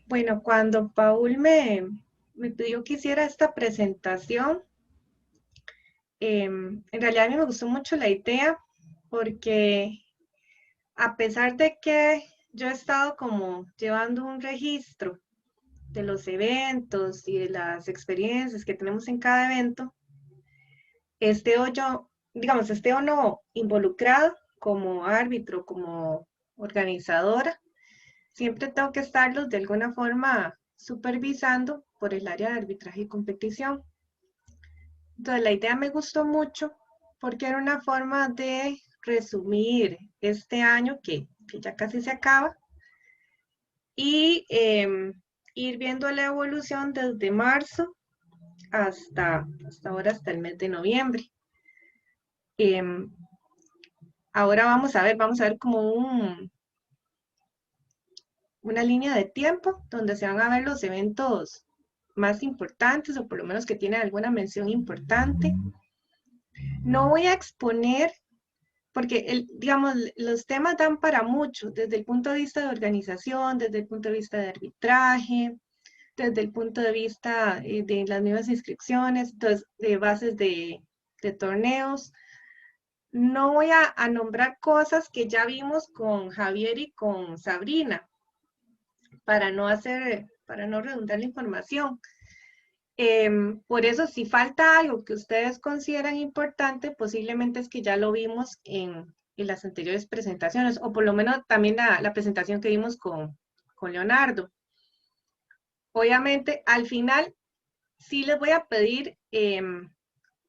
Bueno, cuando Paul me pidió que hiciera esta presentación, en realidad a mí me gustó mucho la idea porque a pesar de que yo he estado como llevando un registro de los eventos y de las experiencias que tenemos en cada evento, esté o yo, digamos, esté o no involucrado como árbitro, como organizadora, siempre tengo que estarlos de alguna forma supervisando por el área de arbitraje y competición. Entonces, la idea me gustó mucho porque era una forma de resumir este año que ya casi se acaba y ir viendo la evolución desde marzo hasta ahora, hasta el mes de noviembre. Em, Ahora vamos a ver como una línea de tiempo donde se van a ver los eventos más importantes o por lo menos que tienen alguna mención importante. No voy a exponer porque, digamos, los temas dan para mucho, desde el punto de vista de organización, desde el punto de vista de arbitraje, desde el punto de vista de las mismas inscripciones, entonces, de bases de torneos. No voy a nombrar cosas que ya vimos con Javier y con Sabrina, para no redundar la información. Por eso, si falta algo que ustedes consideran importante, posiblemente es que ya lo vimos en las anteriores presentaciones, o por lo menos también la presentación que vimos con Leonardo. Obviamente, al final, sí les voy a pedir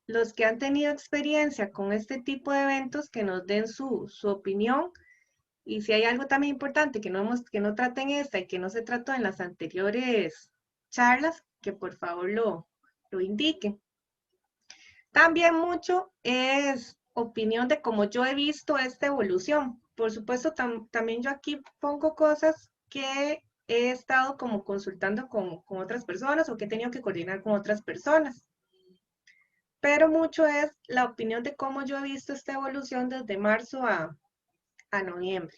los que han tenido experiencia con este tipo de eventos que nos den su opinión y si hay algo también importante que no traten esta y que no se trató en las anteriores charlas, que por favor lo indiquen. También mucho es opinión de cómo yo he visto esta evolución. Por supuesto, también yo aquí pongo cosas que he estado como consultando con otras personas o que he tenido que coordinar con otras personas. Pero mucho es la opinión de cómo yo he visto esta evolución desde marzo a noviembre.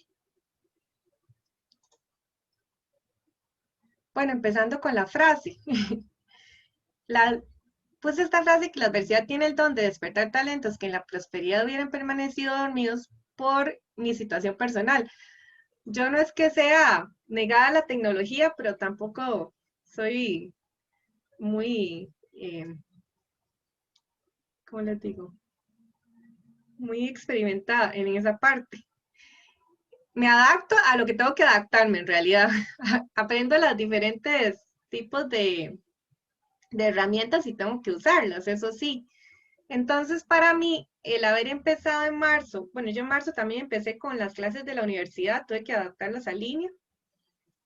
Bueno, empezando con la frase. La, pues esta frase que la adversidad tiene el don de despertar talentos que en la prosperidad hubieran permanecido dormidos por mi situación personal. Yo no es que sea negada a la tecnología, pero tampoco soy muy, ¿cómo les digo? Muy experimentada en esa parte. Me adapto a lo que tengo que adaptarme en realidad. Aprendo los diferentes tipos de herramientas y tengo que usarlas, eso sí. Entonces, para mí, el haber empezado en marzo, bueno, yo en marzo también empecé con las clases de la universidad, tuve que adaptarlas a línea,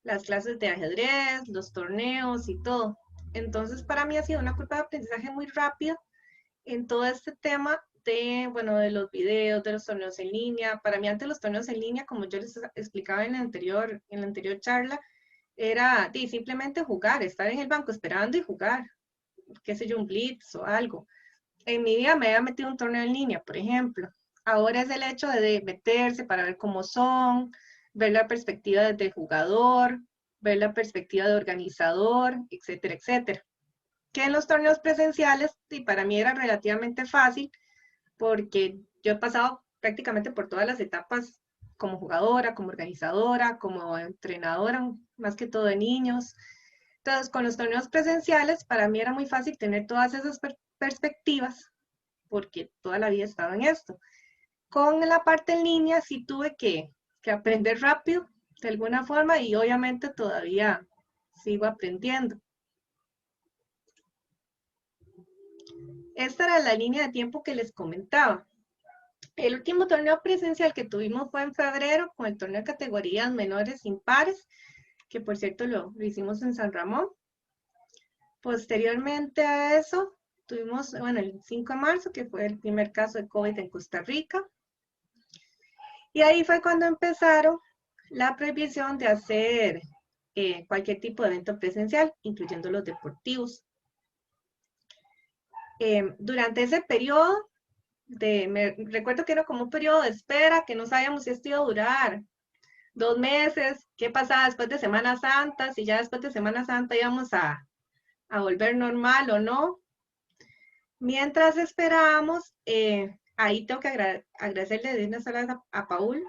las clases de ajedrez, los torneos y todo. Entonces, para mí ha sido una curva de aprendizaje muy rápida en todo este tema de, bueno, de los videos, de los torneos en línea. Para mí, antes los torneos en línea, como yo les explicaba en la anterior charla, era simplemente jugar, estar en el banco esperando y jugar, qué sé yo, un blitz o algo. En mi vida me había metido un torneo en línea, por ejemplo. Ahora es el hecho de meterse para ver cómo son, ver la perspectiva desde el jugador, ver la perspectiva de organizador, etcétera, etcétera. Que en los torneos presenciales, y para mí era relativamente fácil, porque yo he pasado prácticamente por todas las etapas como jugadora, como organizadora, como entrenadora, más que todo de niños. Entonces, con los torneos presenciales, para mí era muy fácil tener todas esas perspectivas porque toda la vida he estado en esto. Con la parte en línea sí tuve que aprender rápido de alguna forma y obviamente todavía sigo aprendiendo. Esta era la línea de tiempo que les comentaba. El último torneo presencial que tuvimos fue en febrero con el torneo de categorías menores impares, que por cierto lo hicimos en San Ramón. Posteriormente a eso, tuvimos, bueno, el 5 de marzo, que fue el primer caso de COVID en Costa Rica. Y ahí fue cuando empezaron la prohibición de hacer cualquier tipo de evento presencial, incluyendo los deportivos. Durante ese periodo, recuerdo que era como un periodo de espera, que no sabíamos si esto iba a durar 2 meses, qué pasaba después de Semana Santa, si ya después de Semana Santa íbamos a volver normal o no. Mientras esperábamos, ahí tengo que agradecerle de una sola vez a Paul.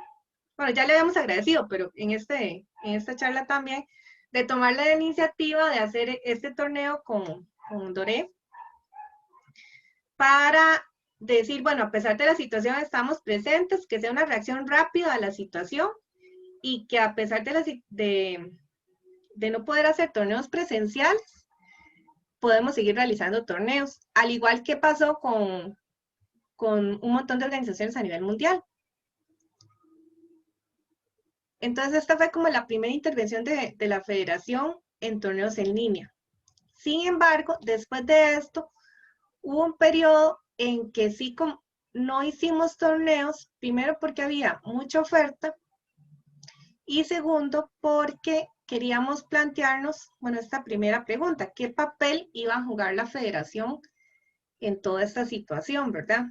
Bueno, ya le habíamos agradecido, pero en esta charla también, de tomar la iniciativa de hacer este torneo con Doré para decir, bueno, a pesar de la situación estamos presentes, que sea una reacción rápida a la situación y que a pesar de no poder hacer torneos presenciales, podemos seguir realizando torneos, al igual que pasó con un montón de organizaciones a nivel mundial. Entonces, esta fue como la primera intervención de la federación en torneos en línea. Sin embargo, después de esto, hubo un periodo en que sí no hicimos torneos, primero porque había mucha oferta y segundo porque queríamos plantearnos, bueno, esta primera pregunta, ¿qué papel iba a jugar la federación en toda esta situación, verdad?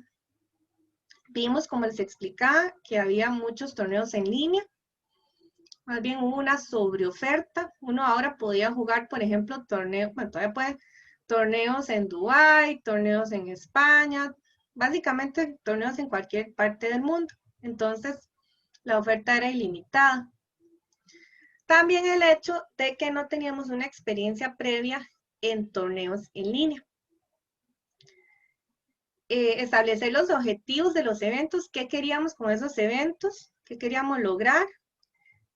Vimos, como les explicaba, que había muchos torneos en línea, más bien hubo una sobreoferta. Uno ahora podía jugar, por ejemplo, torneos, bueno, todavía puede, torneos en Dubái, torneos en España, básicamente torneos en cualquier parte del mundo. Entonces, la oferta era ilimitada. También el hecho de que no teníamos una experiencia previa en torneos en línea. Establecer los objetivos de los eventos, qué queríamos con esos eventos, qué queríamos lograr,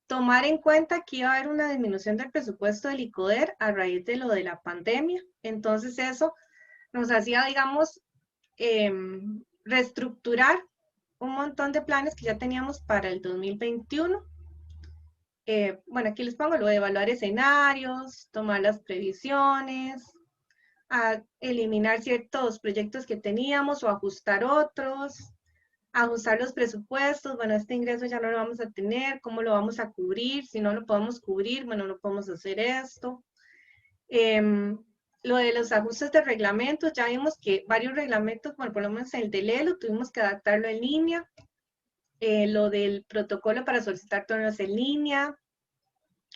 tomar en cuenta que iba a haber una disminución del presupuesto del ICODER a raíz de lo de la pandemia. Entonces eso nos hacía, digamos, reestructurar un montón de planes que ya teníamos para el 2021. Bueno, aquí les pongo lo de evaluar escenarios, tomar las previsiones, a eliminar ciertos proyectos que teníamos o ajustar otros, ajustar los presupuestos, bueno, este ingreso ya no lo vamos a tener, ¿cómo lo vamos a cubrir? Si no lo podemos cubrir, bueno, no podemos hacer esto. Lo de los ajustes de reglamentos, ya vimos que varios reglamentos, bueno, por lo menos el de Lelo, tuvimos que adaptarlo en línea. Lo del protocolo para solicitar torneos en línea,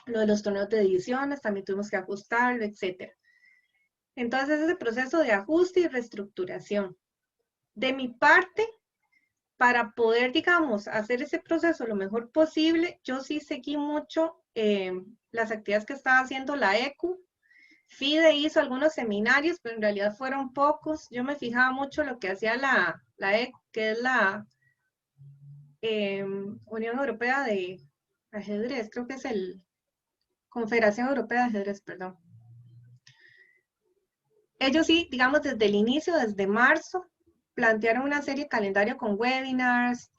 lo de los torneos de ediciones, también tuvimos que ajustarlo, etc. Entonces, ese proceso de ajuste y reestructuración. De mi parte, para poder, digamos, hacer ese proceso lo mejor posible, yo sí seguí mucho las actividades que estaba haciendo la ECU. FIDE hizo algunos seminarios, pero en realidad fueron pocos. Yo me fijaba mucho lo que hacía la ECU, que es la Unión Europea de Ajedrez, creo que es el Confederación Europea de Ajedrez, perdón. Ellos sí, digamos, desde el inicio, desde marzo, plantearon una serie de calendario con webinars,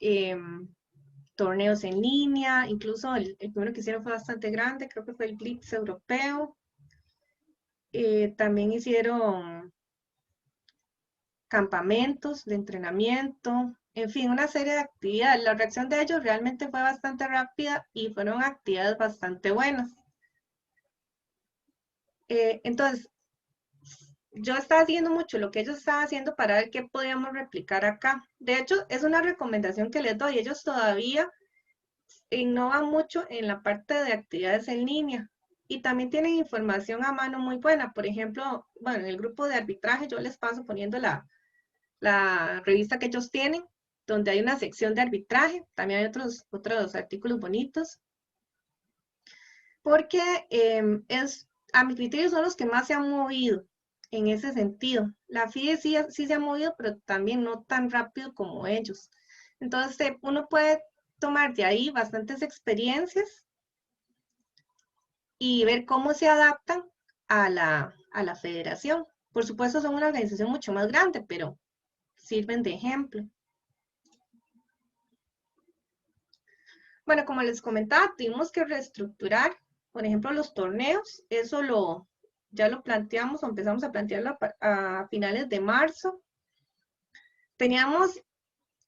torneos en línea, incluso el primero que hicieron fue bastante grande, creo que fue el Blitz europeo. También hicieron campamentos de entrenamiento, en fin, una serie de actividades. La reacción de ellos realmente fue bastante rápida y fueron actividades bastante buenas. Entonces, yo estaba haciendo mucho lo que ellos estaban haciendo para ver qué podíamos replicar acá. De hecho, es una recomendación que les doy. Ellos todavía innovan mucho en la parte de actividades en línea y también tienen información a mano muy buena. Por ejemplo, bueno, en el grupo de arbitraje yo les paso poniendo la revista que ellos tienen, donde hay una sección de arbitraje. También hay otros artículos bonitos. Porque a mi criterio son los que más se han movido en ese sentido. La FIDE sí se ha movido, pero también no tan rápido como ellos. Entonces, uno puede tomar de ahí bastantes experiencias y ver cómo se adaptan a la federación. Por supuesto, son una organización mucho más grande, pero sirven de ejemplo. Bueno, como les comentaba, tuvimos que reestructurar, por ejemplo, los torneos. Eso ya lo planteamos o empezamos a plantearlo a finales de marzo. Teníamos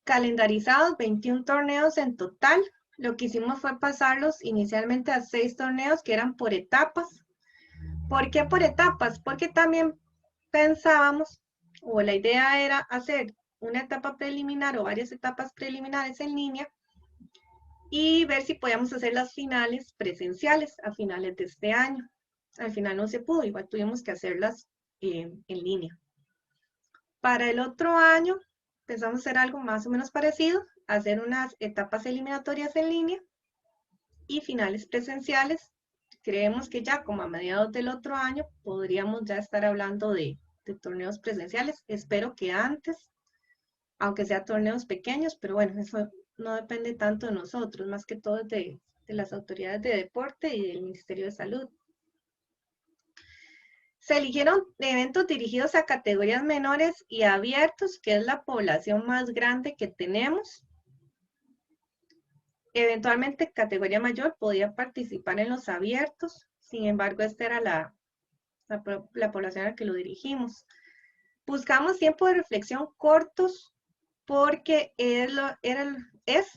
calendarizados 21 torneos en total. Lo que hicimos fue pasarlos inicialmente a 6 torneos que eran por etapas. ¿Por qué por etapas? Porque también pensábamos, o la idea era hacer una etapa preliminar o varias etapas preliminares en línea y ver si podíamos hacer las finales presenciales a finales de este año. Al final no se pudo, igual tuvimos que hacerlas en línea. Para el otro año pensamos hacer algo más o menos parecido, hacer unas etapas eliminatorias en línea y finales presenciales. Creemos que ya como a mediados del otro año podríamos ya estar hablando de torneos presenciales. Espero que antes, aunque sea torneos pequeños, pero bueno, eso no depende tanto de nosotros, más que todo de las autoridades de deporte y del Ministerio de Salud. Se eligieron eventos dirigidos a categorías menores y abiertos, que es la población más grande que tenemos. Eventualmente, categoría mayor podía participar en los abiertos, sin embargo, esta era la población a la que lo dirigimos. Buscamos tiempo de reflexión cortos porque es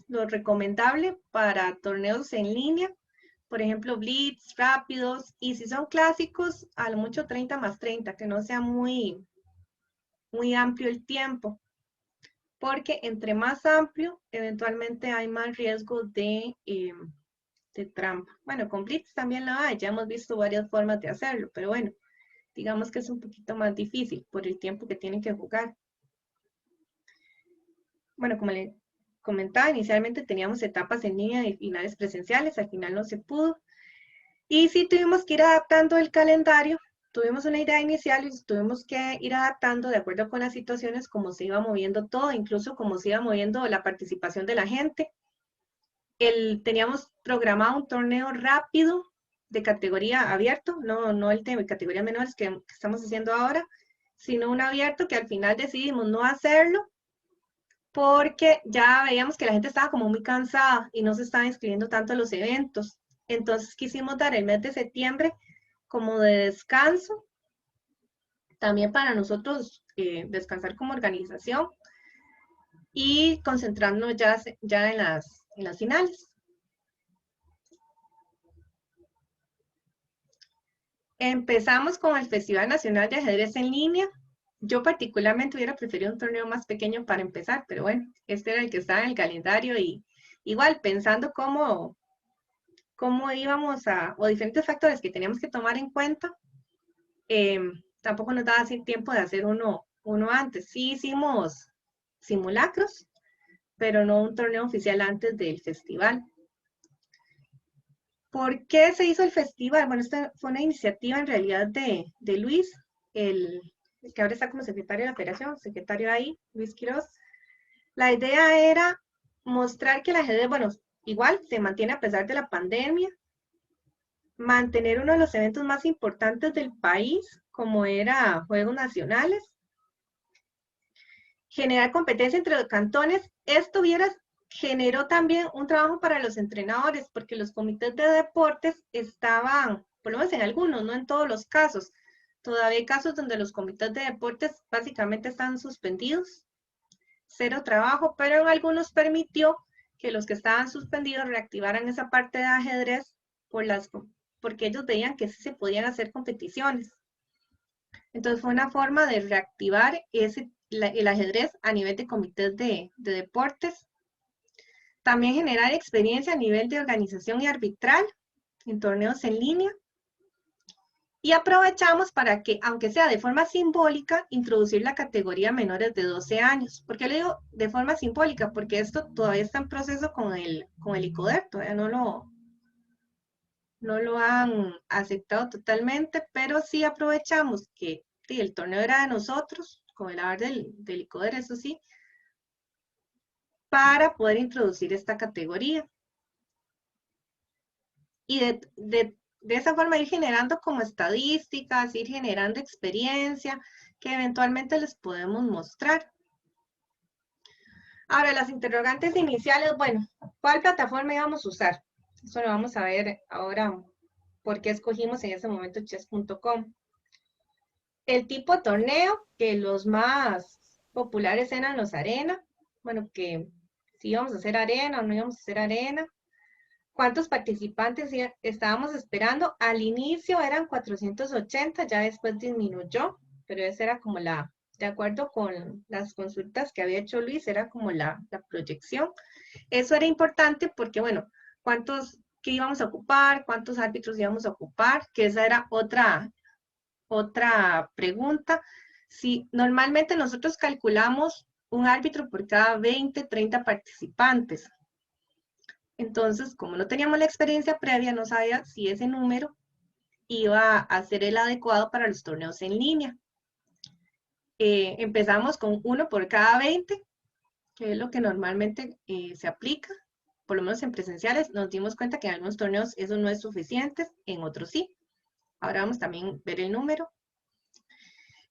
lo recomendable para torneos en línea, por ejemplo, blitz, rápidos, y si son clásicos, a lo mucho 30 más 30, que no sea muy amplio el tiempo, porque entre más amplio, eventualmente hay más riesgo de trampa. Bueno, con blitz también la hay, ya hemos visto varias formas de hacerlo, pero bueno, digamos que es un poquito más difícil por el tiempo que tienen que jugar. Bueno, como le comentaba, inicialmente teníamos etapas en línea y finales presenciales, al final no se pudo. Y sí tuvimos que ir adaptando el calendario, tuvimos una idea inicial y tuvimos que ir adaptando de acuerdo con las situaciones, como se iba moviendo todo, incluso como se iba moviendo la participación de la gente. Teníamos programado un torneo rápido de categoría abierto, no el de categoría menores que estamos haciendo ahora, sino un abierto que al final decidimos no hacerlo porque ya veíamos que la gente estaba como muy cansada y no se estaba inscribiendo tanto a los eventos. Entonces quisimos dar el mes de septiembre como de descanso, también para nosotros descansar como organización y concentrarnos ya en las finales. Empezamos con el Festival Nacional de Ajedrez en línea. Yo particularmente hubiera preferido un torneo más pequeño para empezar, pero bueno, este era el que estaba en el calendario y igual pensando cómo íbamos o diferentes factores que teníamos que tomar en cuenta, tampoco nos daba así tiempo de hacer uno antes. Sí hicimos simulacros, pero no un torneo oficial antes del festival. ¿Por qué se hizo el festival? Bueno, esta fue una iniciativa en realidad de Luis, el que ahora está como secretario de la operación, secretario ahí, Luis Quiroz. La idea era mostrar que el ajedrez, bueno, igual se mantiene a pesar de la pandemia, mantener uno de los eventos más importantes del país, como era Juegos Nacionales, generar competencia entre los cantones. Esto generó también un trabajo para los entrenadores, porque los comités de deportes estaban, por lo menos en algunos, no en todos los casos, todavía hay casos donde los comités de deportes básicamente están suspendidos, cero trabajo, pero en algunos permitió que los que estaban suspendidos reactivaran esa parte de ajedrez porque ellos veían que sí se podían hacer competiciones. Entonces fue una forma de reactivar el ajedrez a nivel de comités de deportes. También generar experiencia a nivel de organización y arbitral en torneos en línea. Y aprovechamos para que, aunque sea de forma simbólica, introducir la categoría menores de 12 años. ¿Por qué le digo de forma simbólica? Porque esto todavía está en proceso con el ICODER, todavía no lo han aceptado totalmente, pero sí aprovechamos que sí, el torneo era de nosotros, con el aval del ICODER, eso sí, para poder introducir esta categoría. Y de esa forma ir generando como estadísticas, ir generando experiencia que eventualmente les podemos mostrar. Ahora, las interrogantes iniciales, bueno, ¿cuál plataforma íbamos a usar? Eso lo vamos a ver ahora, por qué escogimos en ese momento chess.com. El tipo de torneo, que los más populares eran los arena, bueno, que si íbamos a hacer arena o no íbamos a hacer arena. ¿Cuántos participantes estábamos esperando? Al inicio eran 480, ya después disminuyó, pero esa era como la de acuerdo con las consultas que había hecho Luis, era como la proyección. Eso era importante porque, bueno, qué íbamos a ocupar, cuántos árbitros íbamos a ocupar, que esa era otra pregunta. Si normalmente nosotros calculamos un árbitro por cada 20, 30 participantes. Entonces, como no teníamos la experiencia previa, no sabía si ese número iba a ser el adecuado para los torneos en línea. Empezamos con uno por cada 20, que es lo que normalmente se aplica, por lo menos en presenciales. Nos dimos cuenta que en algunos torneos eso no es suficiente, en otros sí. Ahora vamos también a ver el número.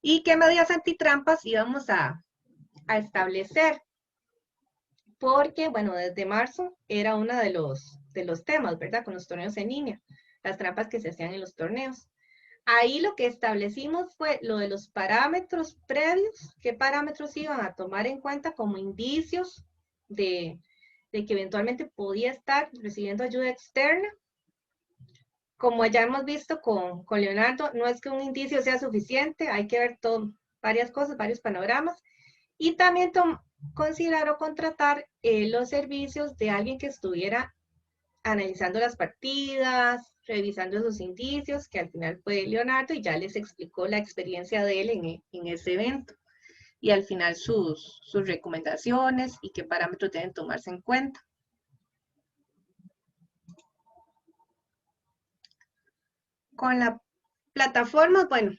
¿Y qué medidas antitrampas íbamos a establecer? Porque, bueno, desde marzo era uno de los temas, ¿verdad? Con los torneos en línea, las trampas que se hacían en los torneos. Ahí lo que establecimos fue lo de los parámetros previos, qué parámetros iban a tomar en cuenta como indicios de que eventualmente podía estar recibiendo ayuda externa. Como ya hemos visto con Leonardo, no es que un indicio sea suficiente, hay que ver varias cosas, varios panoramas. Y también considerar o contratar los servicios de alguien que estuviera analizando las partidas, revisando esos indicios, que al final fue Leonardo y ya les explicó la experiencia de él en ese evento. Y al final sus recomendaciones y qué parámetros deben tomarse en cuenta. Con la plataforma, bueno,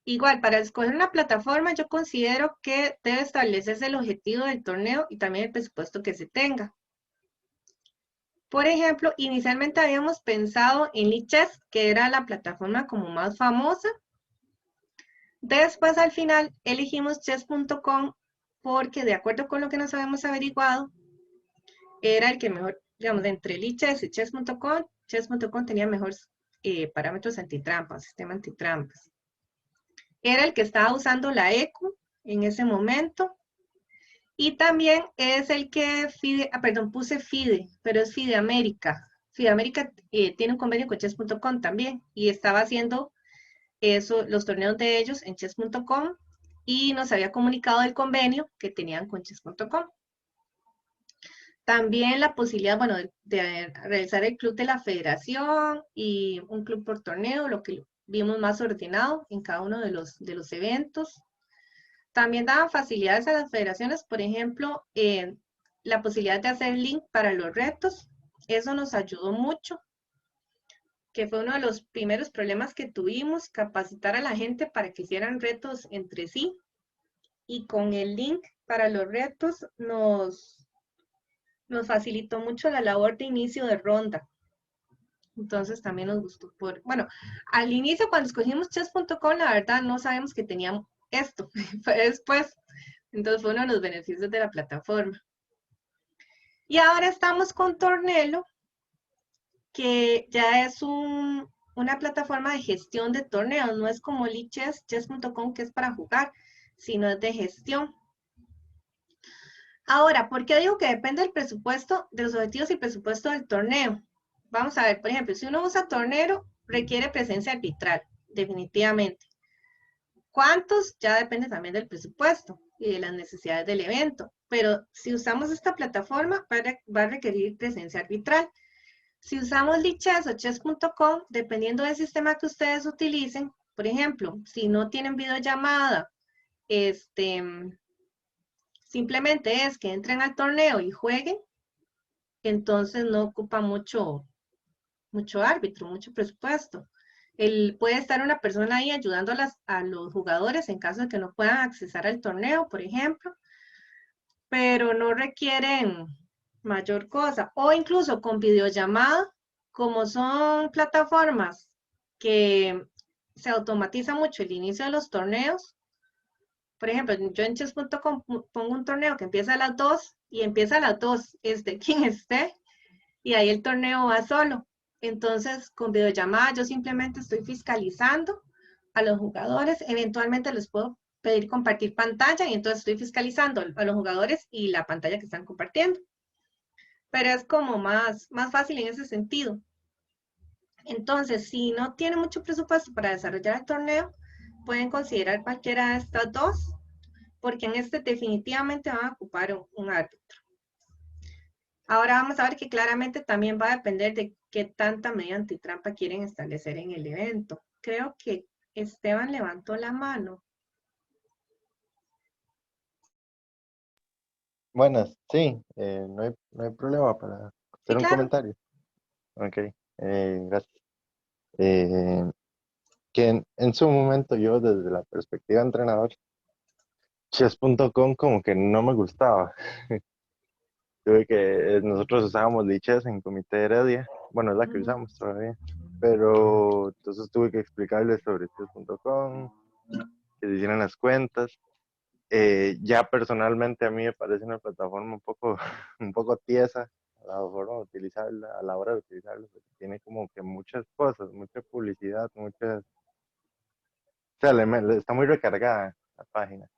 igual para escoger una plataforma yo considero que debe establecerse el objetivo del torneo y también el presupuesto que se tenga. Por ejemplo, inicialmente habíamos pensado en Lichess, que era la plataforma como más famosa. Después, al final, elegimos chess.com porque, de acuerdo con lo que nos habíamos averiguado, era el que mejor, digamos, entre Lichess y chess.com tenía mejores parámetros antitrampas, sistema antitrampas. Era el que estaba usando la ECU en ese momento. Y también es el que puse FIDE, pero es FIDE América. FIDE América tiene un convenio con chess.com también y estaba haciendo los torneos de ellos en chess.com y nos había comunicado el convenio que tenían con chess.com. También la posibilidad, bueno, de realizar el club de la federación y un club por torneo, lo que vimos más ordenado en cada uno de los eventos. También daban facilidades a las federaciones, por ejemplo, la posibilidad de hacer link para los retos. Eso nos ayudó mucho, que fue uno de los primeros problemas que tuvimos, capacitar a la gente para que hicieran retos entre sí. Y con el link para los retos nos facilitó mucho la labor de inicio de ronda. Entonces también nos gustó. Bueno, al inicio cuando escogimos chess.com, la verdad no sabemos que teníamos esto. Fue después. Entonces fue uno de los beneficios de la plataforma. Y ahora estamos con Tornelo, que ya es una plataforma de gestión de torneos. No es como Lichess, chess.com, que es para jugar, sino es de gestión. Ahora, ¿por qué digo que depende del presupuesto, de los objetivos y presupuesto del torneo? Vamos a ver, por ejemplo, si uno usa Tornero, requiere presencia arbitral, definitivamente. ¿Cuántos? Ya depende también del presupuesto y de las necesidades del evento. Pero si usamos esta plataforma, va a requerir presencia arbitral. Si usamos Lichess o chess.com, dependiendo del sistema que ustedes utilicen, por ejemplo, si no tienen videollamada, simplemente es que entren al torneo y jueguen, entonces no ocupa mucho árbitro, mucho presupuesto. Puede estar una persona ahí ayudando a los jugadores en caso de que no puedan accesar al torneo, por ejemplo, pero no requieren mayor cosa. O incluso con videollamada, como son plataformas que se automatiza mucho el inicio de los torneos. Por ejemplo, yo en chess.com pongo un torneo que empieza a las 2 y empieza a las 2, quien esté, y ahí el torneo va solo. Entonces, con videollamada yo simplemente estoy fiscalizando a los jugadores, eventualmente les puedo pedir compartir pantalla y entonces estoy fiscalizando a los jugadores y la pantalla que están compartiendo. Pero es como más fácil en ese sentido. Entonces, si no tiene mucho presupuesto para desarrollar el torneo, pueden considerar cualquiera de estas dos. porque en este definitivamente van a ocupar un árbitro. Ahora vamos a ver que claramente también va a depender de qué tanta medida antitrampa quieren establecer en el evento. Creo que Esteban levantó la mano. Buenas, sí, no hay problema para Sí, hacer un claro. comentario. Ok, gracias. Eh, que en su momento yo desde la perspectiva de entrenador, chess.com como que no me gustaba. Nosotros usábamos Lichess en Comité Heredia, bueno, es la que usamos todavía, pero entonces tuve que explicarles sobre chess.com, que se hicieran las cuentas. Ya personalmente a mí me parece una plataforma un poco, un poco tiesa a la hora de utilizarla, porque tiene como que muchas cosas, mucha publicidad, muchas, o sea, está muy recargada la página.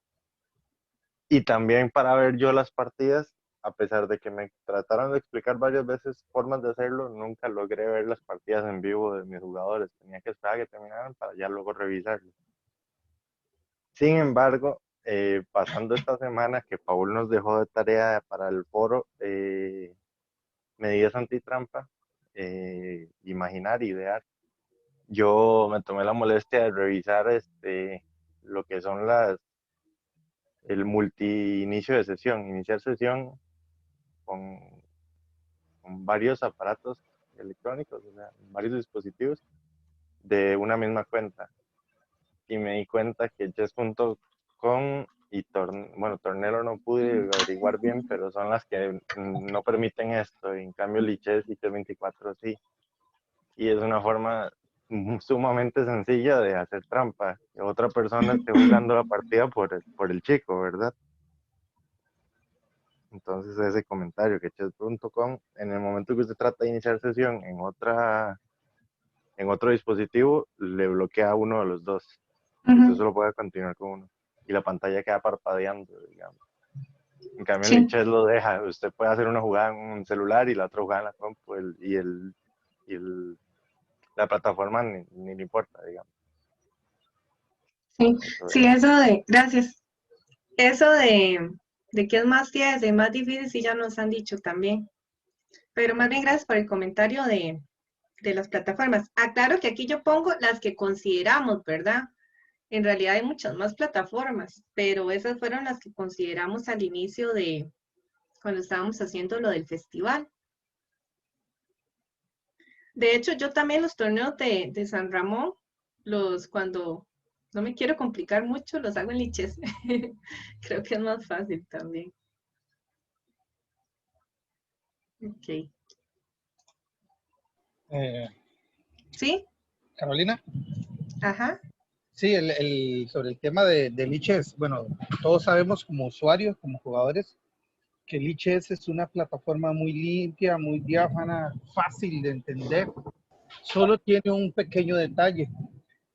Y también para ver yo las partidas, a pesar de que me trataron de explicar varias veces formas de hacerlo, nunca logré ver las partidas en vivo de mis jugadores. Tenía que esperar a que terminaran para ya luego revisarlo. Sin embargo, pasando esta semana que Paul nos dejó de tarea para el foro, medidas antitrampa, imaginar, idear, yo me tomé la molestia de revisar lo que son el multi-inicio de sesión, iniciar sesión con, con varios aparatos electrónicos, o sea, varios dispositivos de una misma cuenta. Y me di cuenta que chess.com y bueno, Tornelo no pude averiguar bien, pero son las que no permiten esto. En cambio, Lichess y Chess24 sí. Y es una forma sumamente sencilla de hacer trampa. Que otra persona esté jugando la partida por el chico, ¿verdad? Entonces ese comentario que chess.com, en el momento que usted trata de iniciar sesión en otro dispositivo, le bloquea a uno de los dos. Y usted solo puede continuar con uno. Y la pantalla queda parpadeando, digamos. En cambio, en Sí, Lichess lo deja. Usted puede hacer una jugada en un celular y la otra jugada en la compu. Y la plataforma ni le importa, digamos. sí, Eso sí, es. gracias. Eso de que es más tieso y más difícil, sí ya nos han dicho también. Pero más bien gracias por el comentario de las plataformas. Aclaro que aquí yo pongo las que consideramos, ¿verdad? En realidad hay muchas más plataformas, pero esas fueron las que consideramos al inicio de cuando estábamos haciendo lo del festival. De hecho, yo también los torneos de San Ramón, cuando no me quiero complicar mucho, los hago en liches. Creo que es más fácil también. Ok. Eh, ¿Sí? Carolina, Ajá. sí, sobre el tema de Lichess, bueno, todos sabemos como usuarios, como jugadores, que Lichess es una plataforma muy limpia, muy diáfana, fácil de entender. Solo tiene un pequeño detalle,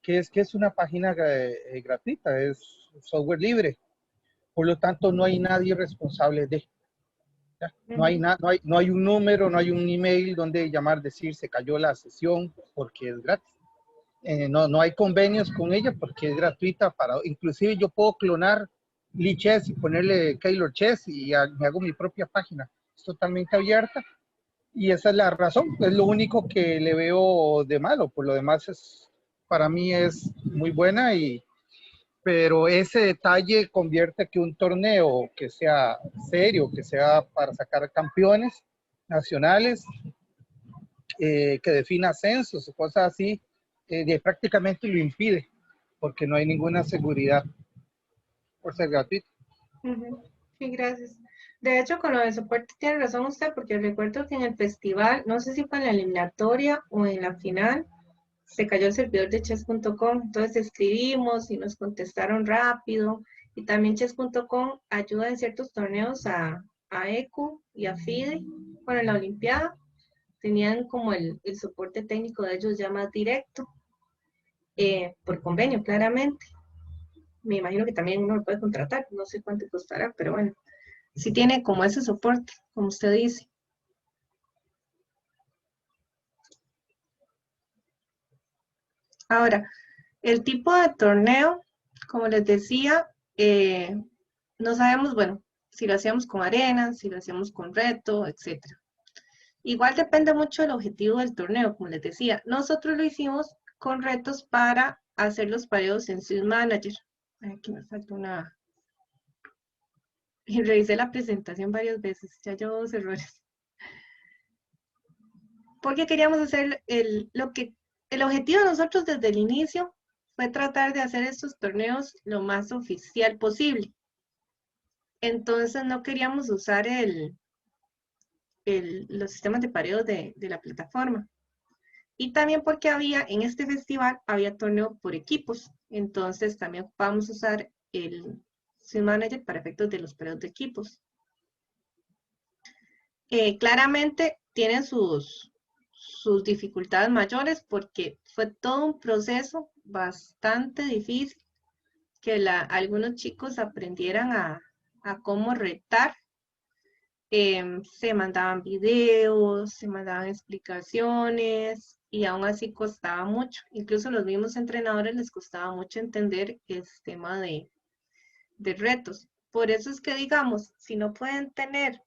que es una página gratuita, es software libre. Por lo tanto, no hay nadie responsable de. ¿Ya? No hay un número, no hay un email donde llamar, decir se cayó la sesión porque es gratis. No hay convenios con ella porque es gratuita. Inclusive yo puedo clonar Lichess y ponerle Keylor Chess y me hago mi propia página. Es totalmente abierta y esa es la razón. Es lo único que le veo de malo. Por lo demás, para mí es muy buena, pero ese detalle convierte que un torneo que sea serio, que sea para sacar campeones nacionales, que defina ascensos o cosas así, prácticamente lo impide, porque no hay ninguna seguridad por ser gratuito. Sí, gracias. De hecho, con lo de soporte tiene razón usted, porque recuerdo que en el festival, no sé si fue en la eliminatoria o en la final, se cayó el servidor de chess.com, entonces escribimos y nos contestaron rápido. Y también chess.com ayuda en ciertos torneos a ECU y a FIDE. Bueno, en la Olimpiada tenían como el soporte técnico de ellos ya más directo, por convenio, claramente. Me imagino que también uno lo puede contratar, no sé cuánto costará, pero bueno, sí tiene como ese soporte, como usted dice. Ahora, el tipo de torneo, como les decía, no sabemos, bueno, si lo hacíamos con arena, si lo hacíamos con reto, etcétera. Igual depende mucho del objetivo del torneo, como les decía. Nosotros lo hicimos con retos para hacer los pareos en Swift Manager. Aquí me falta una. Y revisé la presentación varias veces, ya llevo 2 errores. Porque queríamos hacer el objetivo de nosotros desde el inicio fue tratar de hacer estos torneos lo más oficial posible. Entonces no queríamos usar los sistemas de pareo de la plataforma. Y también porque en este festival había torneo por equipos. Entonces también vamos a usar el Swift Manager para efectos de los pareos de equipos. Claramente tienen sus dificultades mayores porque fue todo un proceso bastante difícil que algunos chicos aprendieran a cómo retar. Se mandaban videos, se mandaban explicaciones y aún así costaba mucho. Incluso los mismos entrenadores les costaba mucho entender el sistema de retos. Por eso es que digamos, si no pueden tener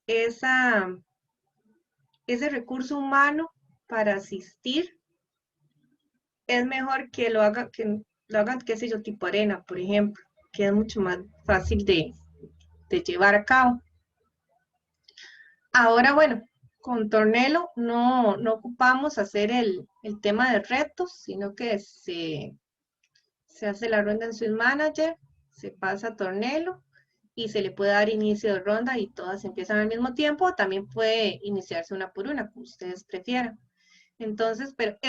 ese recurso humano para asistir, es mejor que lo hagan, qué sé yo, tipo arena, por ejemplo, que es mucho más fácil de llevar a cabo. Ahora, bueno, con Tornelo no ocupamos hacer el tema de retos, sino que se hace la ronda en Swift Manager, se pasa a Tornelo y se le puede dar inicio de ronda y todas empiezan al mismo tiempo. También puede iniciarse una por una, como ustedes prefieran. Entonces, pero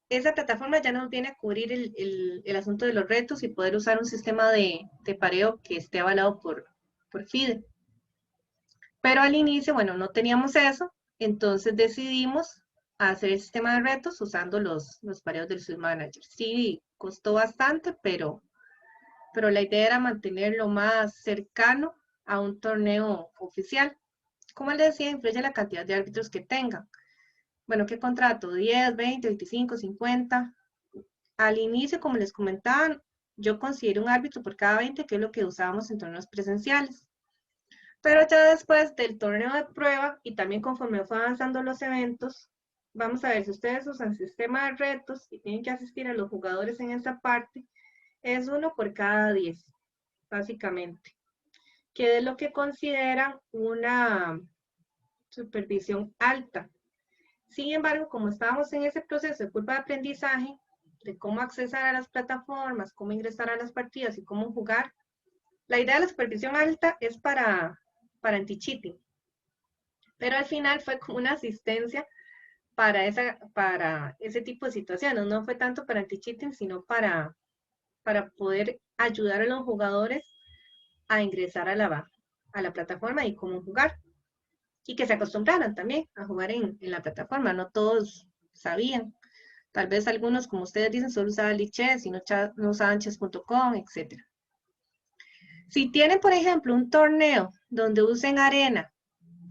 esa plataforma ya nos viene a cubrir el asunto de los retos y poder usar un sistema de pareo que esté avalado por FIDE. Pero al inicio, bueno, no teníamos eso, entonces decidimos hacer el sistema de retos usando los pareos del Swift Manager. Sí, costó bastante, pero la idea era mantenerlo más cercano a un torneo oficial. Como les decía, influye la cantidad de árbitros que tengan. Bueno, ¿qué contrato? 10, 20, 25, 50. Al inicio, como les comentaban, yo considero un árbitro por cada 20, que es lo que usábamos en torneos presenciales. Pero ya después del torneo de prueba y también conforme fue avanzando los eventos, vamos a ver si ustedes usan sistema de retos y tienen que asistir a los jugadores en esa parte, es 1 por cada 10, básicamente, que es lo que consideran una supervisión alta. Sin embargo, como estábamos en ese proceso de curva de aprendizaje, de cómo accesar a las plataformas, cómo ingresar a las partidas y cómo jugar, la idea de la supervisión alta es para anti-cheating. Pero al final fue como una asistencia para ese tipo de situaciones. No fue tanto para anti-cheating, sino para poder ayudar a los jugadores a ingresar a la plataforma y cómo jugar. Y que se acostumbraran también a jugar en la plataforma. No todos sabían. Tal vez algunos, como ustedes dicen, solo usaban Lichess y no usaban chess.com, etc. Si tienen, por ejemplo, un torneo donde usen arena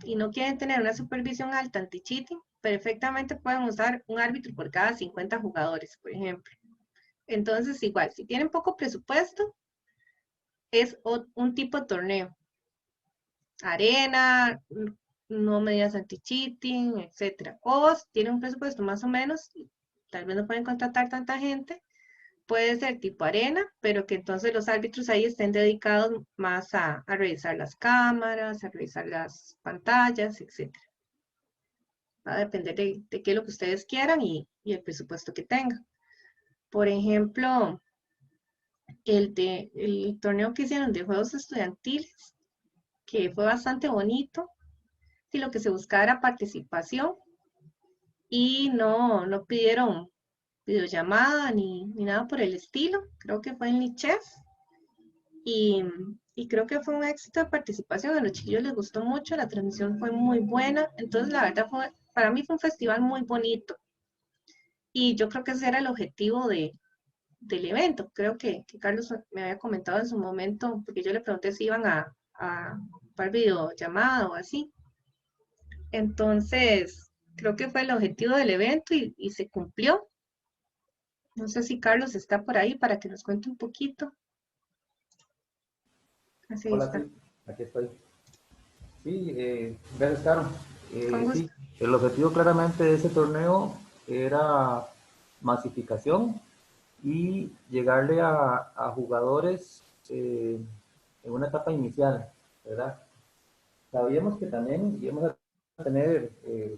y no quieren tener una supervisión alta anti-cheating, perfectamente pueden usar un árbitro por cada 50 jugadores, por ejemplo. Entonces, igual, si tienen poco presupuesto, es un tipo de torneo. Arena, no medidas anti-cheating, etc. O si tienen un presupuesto más o menos, tal vez no pueden contratar tanta gente, puede ser tipo arena, pero que entonces los árbitros ahí estén dedicados más a revisar las cámaras, a revisar las pantallas, etc. Va a depender de qué es lo que ustedes quieran y el presupuesto que tengan. Por ejemplo, el torneo que hicieron de juegos estudiantiles, que fue bastante bonito, y lo que se buscaba era participación y no pidieron videollamada ni nada por el estilo. Creo que fue en Lichess y creo que fue un éxito de participación. A los chiquillos les gustó mucho, la transmisión fue muy buena. Entonces, la verdad, para mí fue un festival muy bonito. Y yo creo que ese era el objetivo del evento. Creo que Carlos me había comentado en su momento, porque yo le pregunté si iban a para videollamada o así. Entonces, creo que fue el objetivo del evento y se cumplió. No sé si Carlos está por ahí para que nos cuente un poquito. Así Hola, está. sí, aquí estoy. Sí, gracias, Caro. Con Sí, gusto. el objetivo claramente de ese torneo era masificación y llegarle a jugadores en una etapa inicial, ¿verdad? Sabíamos que también íbamos a tener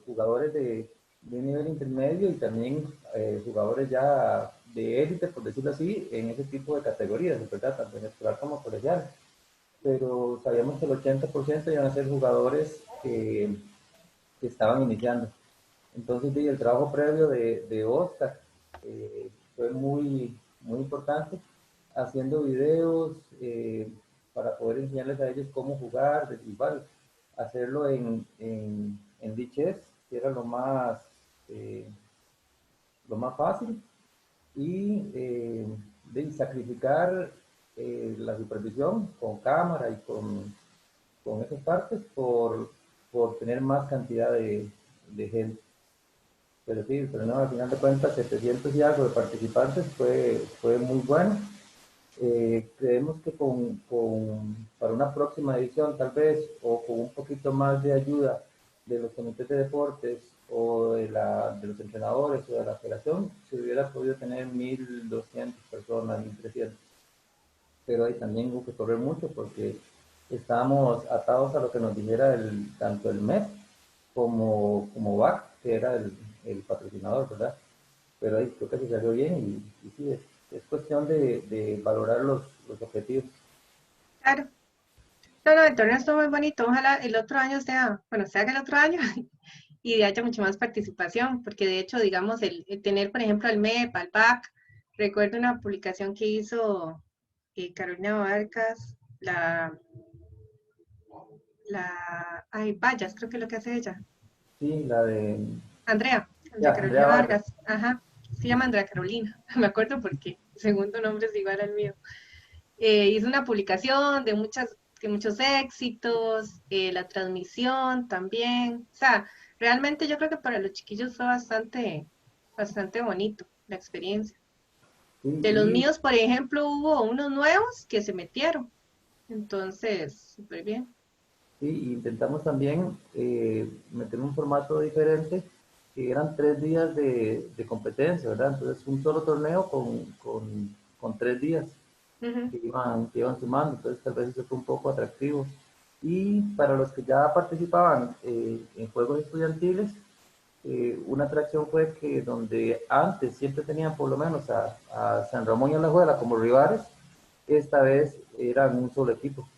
jugadores de un nivel intermedio y también jugadores ya de élite, por decirlo así, en ese tipo de categorías, ¿verdad? Tanto en escolar como colegial. Pero sabíamos que el 80% iban a ser jugadores que estaban iniciando. Entonces, sí, el trabajo previo de Oscar fue muy importante, haciendo videos para poder enseñarles a ellos cómo jugar, igual, hacerlo en DChess, que era lo más fácil, y de sacrificar la supervisión con cámara y con esas partes por tener más cantidad de gente. Pero sí, pero no, al final de cuentas, 700 y algo de participantes fue muy bueno. Creemos que para una próxima edición, tal vez, o con un poquito más de ayuda de los comités de deportes o de los entrenadores o de la federación, se hubiera podido tener 1.200 personas, 1.300. Pero ahí también hubo que correr mucho porque estábamos atados a lo que nos dijera tanto el MEP como VAC, que era el patrocinador, ¿verdad? Pero ahí creo que se salió bien y sí, es cuestión de valorar los objetivos. Claro. No, no, el torneo estuvo muy bonito. Ojalá el otro año sea, bueno, se haga el otro año y haya mucha más participación, porque de hecho, digamos, el tener, por ejemplo, al MEP, al PAC, recuerdo una publicación que hizo Carolina Vargas, ay, Vallas, creo que es lo que hace ella. Sí, la de, Andrea ya, Andrea Carolina Vargas. Vargas, ajá, se llama Andrea Carolina, me acuerdo porque el segundo nombre es igual al mío. Hizo una publicación de muchos éxitos, la transmisión también, o sea, realmente yo creo que para los chiquillos fue bastante bonito la experiencia. Sí, De los y míos, por ejemplo, hubo unos nuevos que se metieron, entonces, súper bien. sí, intentamos también meter un formato diferente, que eran 3 días de competencia, ¿verdad? Entonces, un solo torneo con 3 días. Ujú. Que iban sumando, entonces tal vez eso fue un poco atractivo. Y para los que ya participaban en juegos estudiantiles, una atracción fue que donde antes siempre tenían por lo menos a San Ramón y Alajuela como rivales, esta vez eran un solo equipo,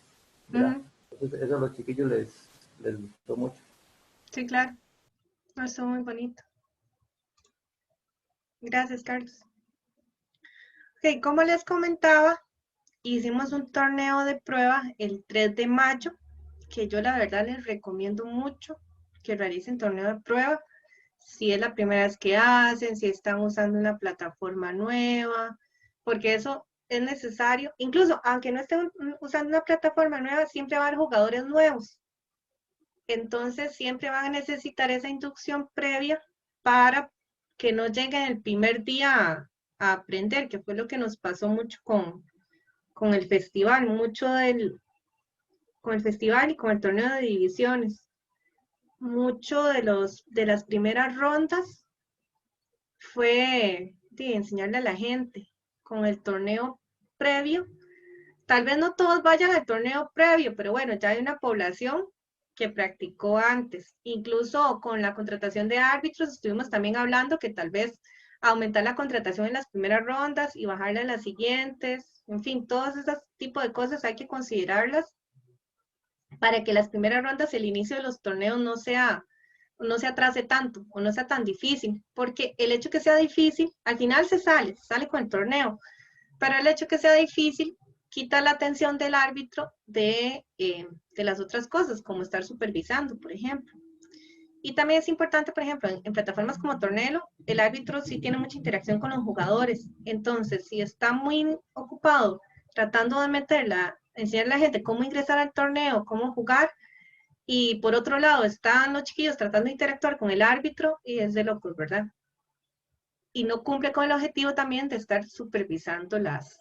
¿verdad? Ujú. Entonces eso a los chiquillos les gustó mucho. Sí, claro, no, estuvo muy bonito. Gracias, Carlos. Ok, como les comentaba, hicimos un torneo de prueba el 3 de mayo, que yo la verdad les recomiendo mucho que realicen torneo de prueba. Si es la primera vez que hacen, si están usando una plataforma nueva, porque eso es necesario. Incluso, aunque no estén usando una plataforma nueva, siempre va a haber jugadores nuevos. Entonces, siempre van a necesitar esa inducción previa para que no lleguen el primer día a aprender, que fue lo que nos pasó mucho con el festival, con el festival y con el torneo de divisiones. Mucho de las primeras rondas fue de enseñarle a la gente con el torneo previo. Tal vez no todos vayan al torneo previo, pero bueno, ya hay una población que practicó antes. Incluso con la contratación de árbitros estuvimos también hablando que tal vez aumentar la contratación en las primeras rondas y bajarla en las siguientes. En fin, todos esos tipos de cosas hay que considerarlas para que las primeras rondas, el inicio de los torneos no se atrase tanto o no sea tan difícil, porque el hecho que sea difícil, al final se sale con el torneo, pero el hecho que sea difícil quita la atención del árbitro de las otras cosas, como estar supervisando, por ejemplo. Y también es importante, por ejemplo, en plataformas como Tornelo, el árbitro sí tiene mucha interacción con los jugadores. Entonces, si está muy ocupado tratando de enseñarle a la gente cómo ingresar al torneo, cómo jugar, y por otro lado están los chiquillos tratando de interactuar con el árbitro, y es de locos, ¿verdad? y no cumple con el objetivo también de estar supervisando las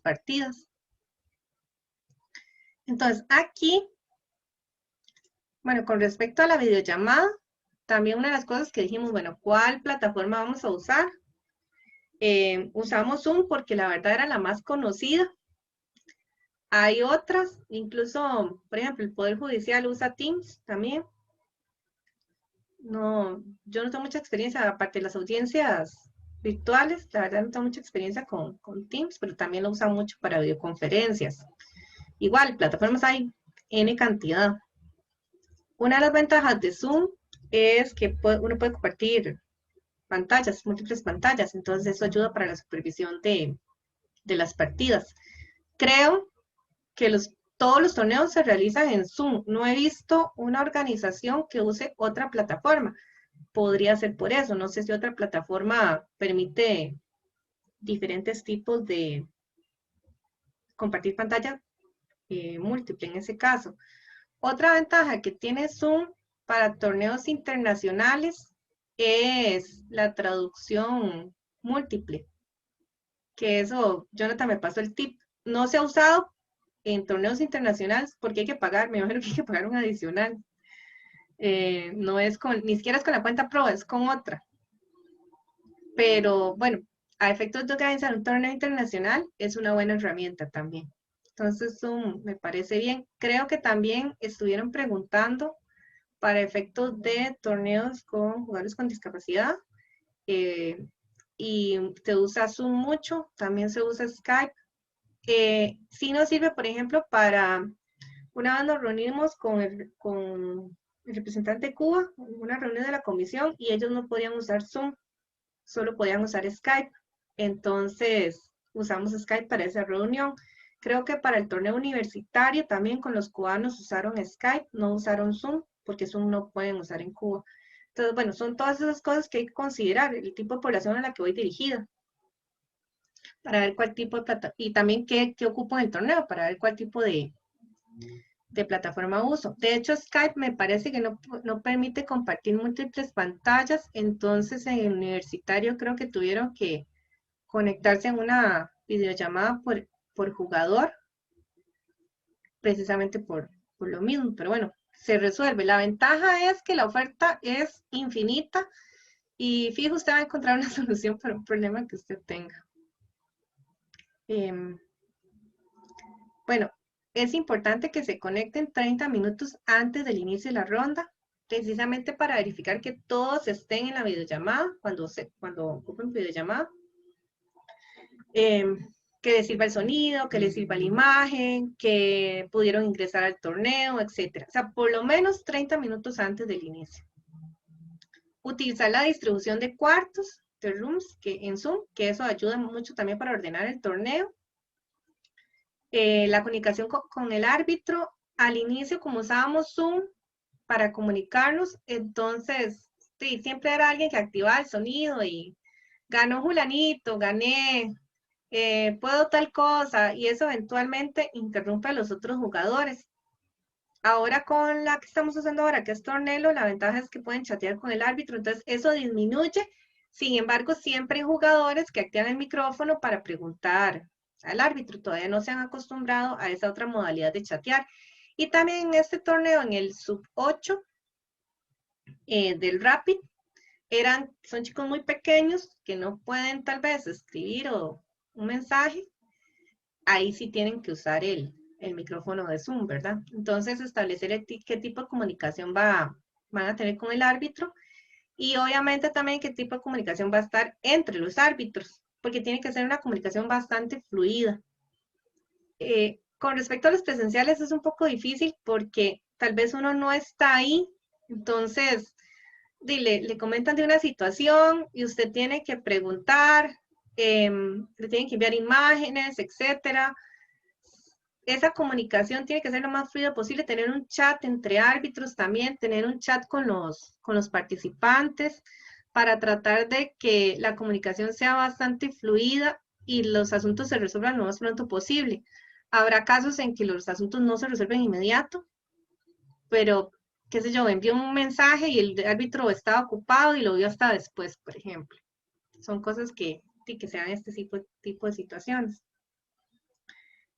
partidas. Entonces, aquí, bueno, con respecto a la videollamada, también una de las cosas que dijimos, bueno, ¿cuál plataforma vamos a usar? Usamos Zoom porque la verdad era la más conocida. Hay otras, incluso, por ejemplo, el Poder Judicial usa Teams también. No, yo no tengo mucha experiencia, aparte de las audiencias virtuales, la verdad no tengo mucha experiencia con Teams, pero también lo usan mucho para videoconferencias. Igual, plataformas hay N cantidad. Una de las ventajas de Zoom es que uno puede compartir pantallas, múltiples pantallas, entonces eso ayuda para la supervisión de las partidas. Creo que todos los torneos se realizan en Zoom. No he visto una organización que use otra plataforma. Podría ser por eso. No sé si otra plataforma permite diferentes tipos de compartir pantalla múltiple en ese caso. Otra ventaja que tiene Zoom para torneos internacionales es la traducción múltiple. Que eso, Jonathan me pasó el tip. No se ha usado en torneos internacionales porque hay que pagar, me imagino que hay que pagar un adicional. No es ni siquiera es con la cuenta Pro, es con otra. Pero bueno, a efectos de organizar un torneo internacional es una buena herramienta también. Entonces, Zoom me parece bien. Creo que también estuvieron preguntando para efectos de torneos con jugadores con discapacidad. Y se usa Zoom mucho, también se usa Skype. Sí nos sirve, por ejemplo, una vez nos reunimos con el representante de Cuba, una reunión de la comisión, y ellos no podían usar Zoom, solo podían usar Skype. Entonces, usamos Skype para esa reunión. Creo que para el torneo universitario también con los cubanos usaron Skype, no usaron Zoom, porque Zoom no pueden usar en Cuba. Entonces, bueno, son todas esas cosas que hay que considerar, el tipo de población a la que voy dirigida, para ver cuál tipo de plataforma, y también qué ocupo en el torneo, para ver cuál tipo de plataforma uso. De hecho, Skype me parece que no permite compartir múltiples pantallas, entonces en el universitario creo que tuvieron que conectarse en una videollamada por jugador, precisamente por lo mismo, pero bueno, se resuelve. La ventaja es que la oferta es infinita y fijo, usted va a encontrar una solución para un problema que usted tenga. Bueno, es importante que se conecten 30 minutos antes del inicio de la ronda, precisamente para verificar que todos estén en la videollamada, cuando ocupen videollamada. Que les sirva el sonido, que les sirva la imagen, que pudieron ingresar al torneo, etc. O sea, por lo menos 30 minutos antes del inicio. Utilizar la distribución de cuartos, de rooms, en Zoom, que eso ayuda mucho también para ordenar el torneo. La comunicación con el árbitro. Al inicio, como usábamos Zoom para comunicarnos, entonces sí, siempre era alguien que activaba el sonido y ganó Julanito, gané, puedo tal cosa, y eso eventualmente interrumpe a los otros jugadores. Ahora con la que estamos usando ahora, que es Tornelo, la ventaja es que pueden chatear con el árbitro, entonces eso disminuye. Sin embargo, siempre hay jugadores que activan el micrófono para preguntar al árbitro, todavía no se han acostumbrado a esa otra modalidad de chatear. Y también en este torneo, en el sub 8 del Rapid, son chicos muy pequeños que no pueden tal vez escribir un mensaje, ahí sí tienen que usar el micrófono de Zoom, ¿verdad? Entonces, establecer qué tipo de comunicación van a tener con el árbitro y obviamente también qué tipo de comunicación va a estar entre los árbitros, porque tiene que ser una comunicación bastante fluida. Con respecto a los presenciales es un poco difícil porque tal vez uno no está ahí, entonces le comentan de una situación y usted tiene que preguntar, le tienen que enviar imágenes, etcétera. Esa comunicación tiene que ser lo más fluida posible, tener un chat entre árbitros también, tener un chat con los participantes para tratar de que la comunicación sea bastante fluida y los asuntos se resuelvan lo más pronto posible. Habrá casos en que los asuntos no se resuelven inmediato, pero, qué sé yo, envió un mensaje y el árbitro estaba ocupado y lo vio hasta después, por ejemplo. son cosas que se dan este tipo de situaciones.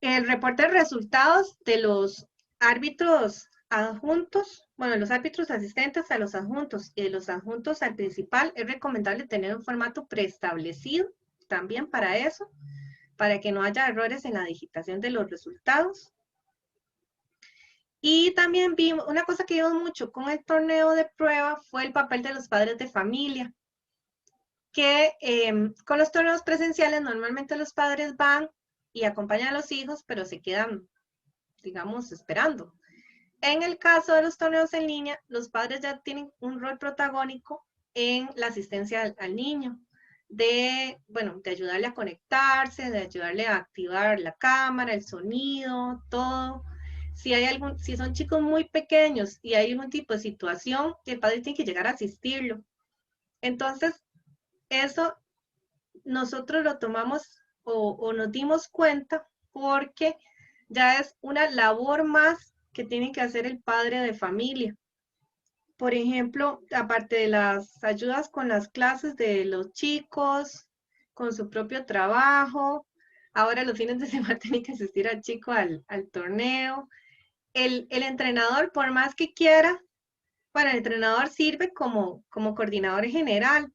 El reporte de resultados de los árbitros adjuntos, bueno, los árbitros asistentes a los adjuntos y de los adjuntos al principal, es recomendable tener un formato preestablecido también para eso, para que no haya errores en la digitación de los resultados. Y también vimos, una cosa que vimos mucho con el torneo de prueba fue el papel de los padres de familia, que con los torneos presenciales normalmente los padres van y acompañan a los hijos, pero se quedan, digamos, esperando. En el caso de los torneos en línea, los padres ya tienen un rol protagónico en la asistencia al niño, de ayudarle a conectarse, de ayudarle a activar la cámara, el sonido, todo. Si son chicos muy pequeños y hay algún tipo de situación, el padre tiene que llegar a asistirlo. Entonces, eso nosotros lo tomamos o nos dimos cuenta porque ya es una labor más que tiene que hacer el padre de familia. Por ejemplo, aparte de las ayudas con las clases de los chicos, con su propio trabajo, ahora los fines de semana tiene que asistir al chico al torneo. El entrenador, por más que quiera, bueno, el entrenador sirve como coordinador general.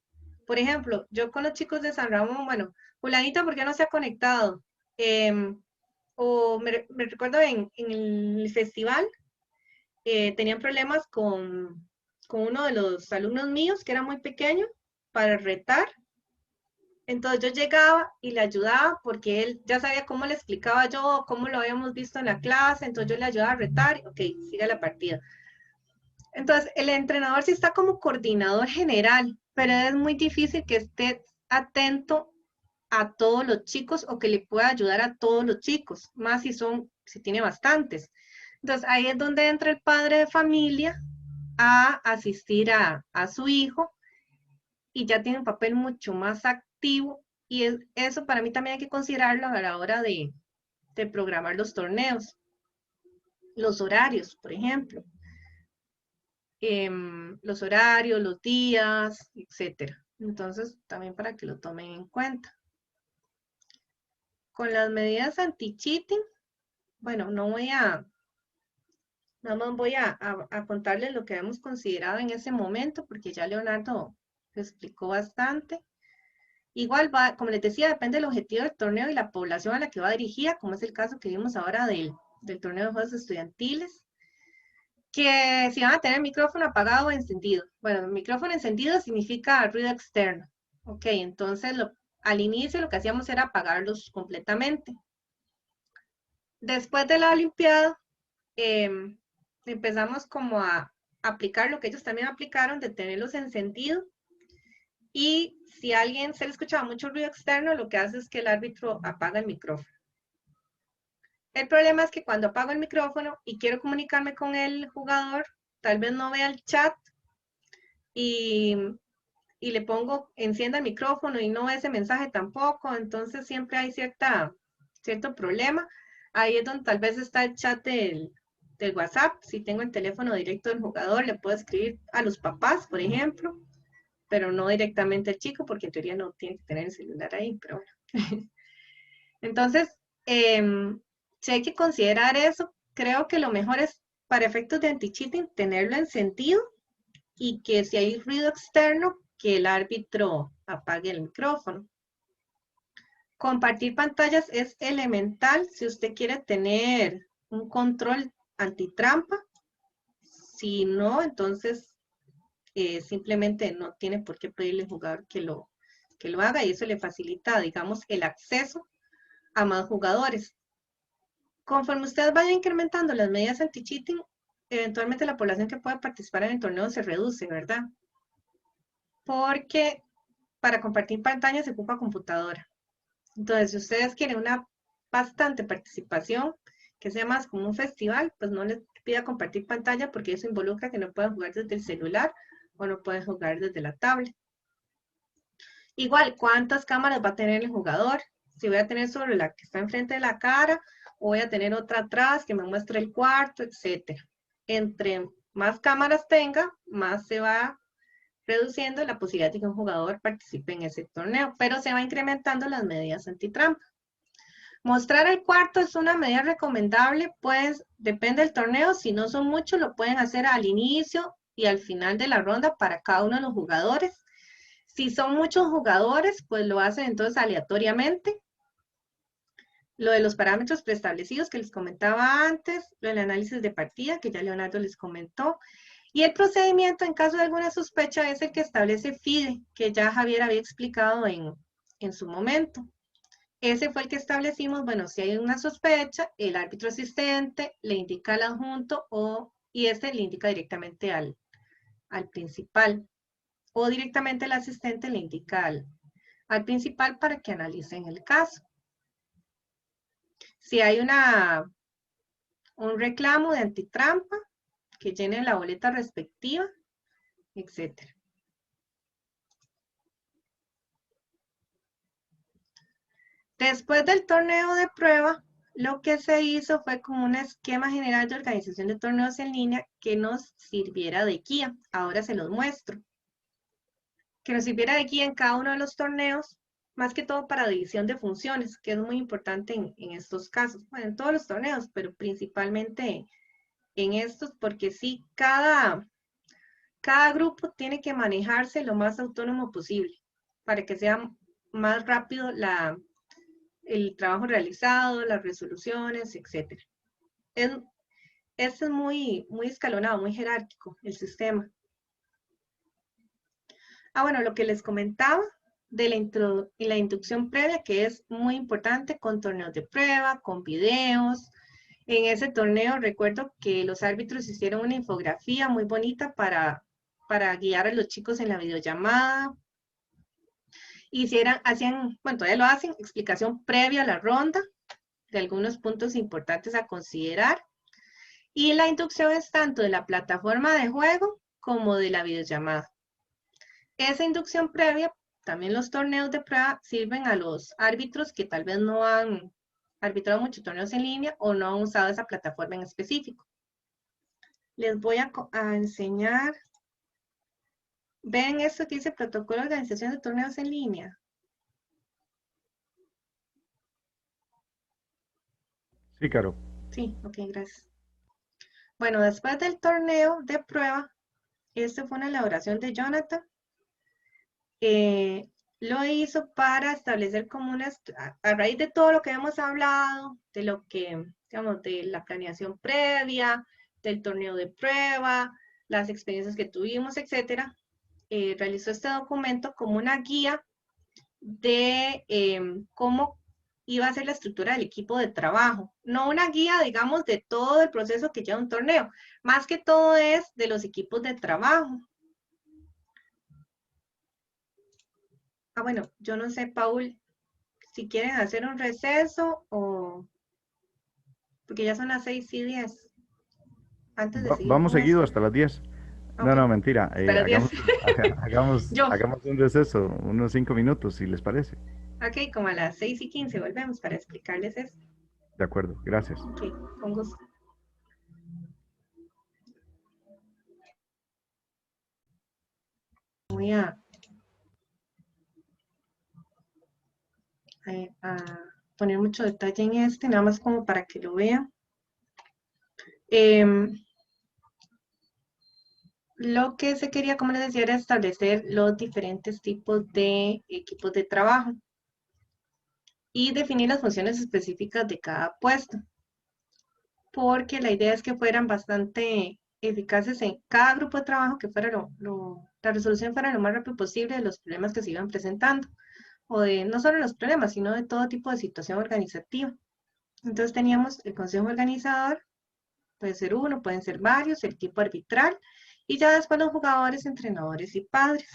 Por ejemplo, yo con los chicos de San Ramón, bueno, fulanita, ¿por qué no se ha conectado? O me recuerdo en el festival, tenían problemas con uno de los alumnos míos, que era muy pequeño, para retar. Entonces yo llegaba y le ayudaba porque él ya sabía cómo le explicaba yo, cómo lo habíamos visto en la clase, entonces yo le ayudaba a retar, ok, siga la partida. Entonces el entrenador sí está como coordinador general, pero es muy difícil que esté atento a todos los chicos o que le pueda ayudar a todos los chicos, más si tiene bastantes. Entonces ahí es donde entra el padre de familia a asistir a su hijo y ya tiene un papel mucho más activo y eso para mí también hay que considerarlo a la hora de programar los torneos, los horarios, por ejemplo, los horarios, los días, etcétera. Entonces también para que lo tomen en cuenta. Con las medidas anti-cheating, bueno, nada más voy a contarles lo que hemos considerado en ese momento, porque ya Leonardo lo explicó bastante. Igual como les decía, depende del objetivo del torneo y la población a la que va dirigida, como es el caso que vimos ahora del torneo de juegos estudiantiles, que si van a tener micrófono apagado o encendido. Bueno, el micrófono encendido significa ruido externo. Ok, entonces al inicio lo que hacíamos era apagarlos completamente. Después de la Olimpiada, empezamos como a aplicar lo que ellos también aplicaron, de tenerlos encendidos. Y si a alguien se le escuchaba mucho ruido externo, lo que hace es que el árbitro apaga el micrófono. El problema es que cuando apago el micrófono y quiero comunicarme con el jugador, tal vez no vea el chat y le pongo encienda el micrófono y no ve ese mensaje tampoco, entonces siempre hay cierto problema. Ahí es donde tal vez está el chat del WhatsApp. Si tengo el teléfono directo del jugador, le puedo escribir a los papás, por ejemplo, pero no directamente al chico, porque en teoría no tiene que tener el celular ahí, pero bueno. Entonces, si hay que considerar eso, creo que lo mejor es, para efectos de anti-cheating, tenerlo encendido y que si hay ruido externo, que el árbitro apague el micrófono. Compartir pantallas es elemental si usted quiere tener un control antitrampa. Si no, entonces simplemente no tiene por qué pedirle al jugador que lo haga y eso le facilita, digamos, el acceso a más jugadores. Conforme usted vaya incrementando las medidas anti-cheating, eventualmente la población que pueda participar en el torneo se reduce, ¿verdad? Porque para compartir pantalla se ocupa computadora. Entonces, si ustedes quieren una bastante participación, que sea más como un festival, pues no les pida compartir pantalla porque eso involucra que no puedan jugar desde el celular o no pueden jugar desde la tablet. Igual, ¿cuántas cámaras va a tener el jugador? Si voy a tener sobre la que está enfrente de la cara, o voy a tener otra atrás que me muestre el cuarto, etc. Entre más cámaras tenga, más se va reduciendo la posibilidad de que un jugador participe en ese torneo, pero se va incrementando las medidas antitrampa. Mostrar el cuarto es una medida recomendable, pues depende del torneo, si no son muchos lo pueden hacer al inicio y al final de la ronda para cada uno de los jugadores. Si son muchos jugadores, pues lo hacen entonces aleatoriamente. Lo de los parámetros preestablecidos que les comentaba antes, lo del análisis de partida que ya Leonardo les comentó, y el procedimiento en caso de alguna sospecha es el que establece FIDE, que ya Javier había explicado en su momento. Ese fue el que establecimos, bueno, si hay una sospecha, el árbitro asistente le indica al adjunto y este le indica directamente al principal, o directamente el asistente le indica al principal para que analicen el caso. Si hay un reclamo de antitrampa, que llene la boleta respectiva, etc. Después del torneo de prueba, lo que se hizo fue como un esquema general de organización de torneos en línea que nos sirviera de guía. Ahora se los muestro. Que nos sirviera de guía en cada uno de los torneos, más que todo para división de funciones, que es muy importante en estos casos. Bueno, en todos los torneos, pero principalmente en estos, porque sí, cada grupo tiene que manejarse lo más autónomo posible para que sea más rápido el trabajo realizado, las resoluciones, etc. Es muy escalonado, muy jerárquico el sistema. Bueno, lo que les comentaba de la inducción previa, que es muy importante con torneos de prueba, con videos. En ese torneo recuerdo que los árbitros hicieron una infografía muy bonita para guiar a los chicos en la videollamada. Hacían, bueno, todavía lo hacen, explicación previa a la ronda de algunos puntos importantes a considerar. Y la inducción es tanto de la plataforma de juego como de la videollamada. Esa inducción previa, también los torneos de prueba sirven a los árbitros que tal vez no han arbitrado muchos torneos en línea o no han usado esa plataforma en específico. Les voy a enseñar. ¿Ven esto que dice protocolo de organización de torneos en línea? Sí, Caro. Sí, ok, gracias. Bueno, después del torneo de prueba, esta fue una elaboración de Jonathan. Lo hizo para establecer como a raíz de todo lo que hemos hablado, de lo que, digamos, de la planeación previa, del torneo de prueba, las experiencias que tuvimos, etcétera, realizó este documento como una guía de cómo iba a ser la estructura del equipo de trabajo. No una guía, digamos, de todo el proceso que lleva un torneo, más que todo es de los equipos de trabajo. Bueno, yo no sé, Paul, si quieren hacer un receso o... Porque ya son las 6:10. Antes de seguir Vamos con seguido esto. hasta las 10. Ok. No, mentira. Hasta las 10. Hagamos un receso, unos 5 minutos, si les parece. Ok, como a las 6:15 volvemos para explicarles esto. De acuerdo, gracias. Ok, con gusto. Voy a poner mucho detalle en nada más como para que lo vean. Lo que se quería, como les decía, era establecer los diferentes tipos de equipos de trabajo y definir las funciones específicas de cada puesto, porque la idea es que fueran bastante eficaces en cada grupo de trabajo, que fuera la resolución fuera lo más rápido posible de los problemas que se iban presentando, o de no solo los problemas, sino de todo tipo de situación organizativa. Entonces teníamos el consejo organizador, puede ser uno, pueden ser varios, el equipo arbitral, y ya después los jugadores, entrenadores y padres.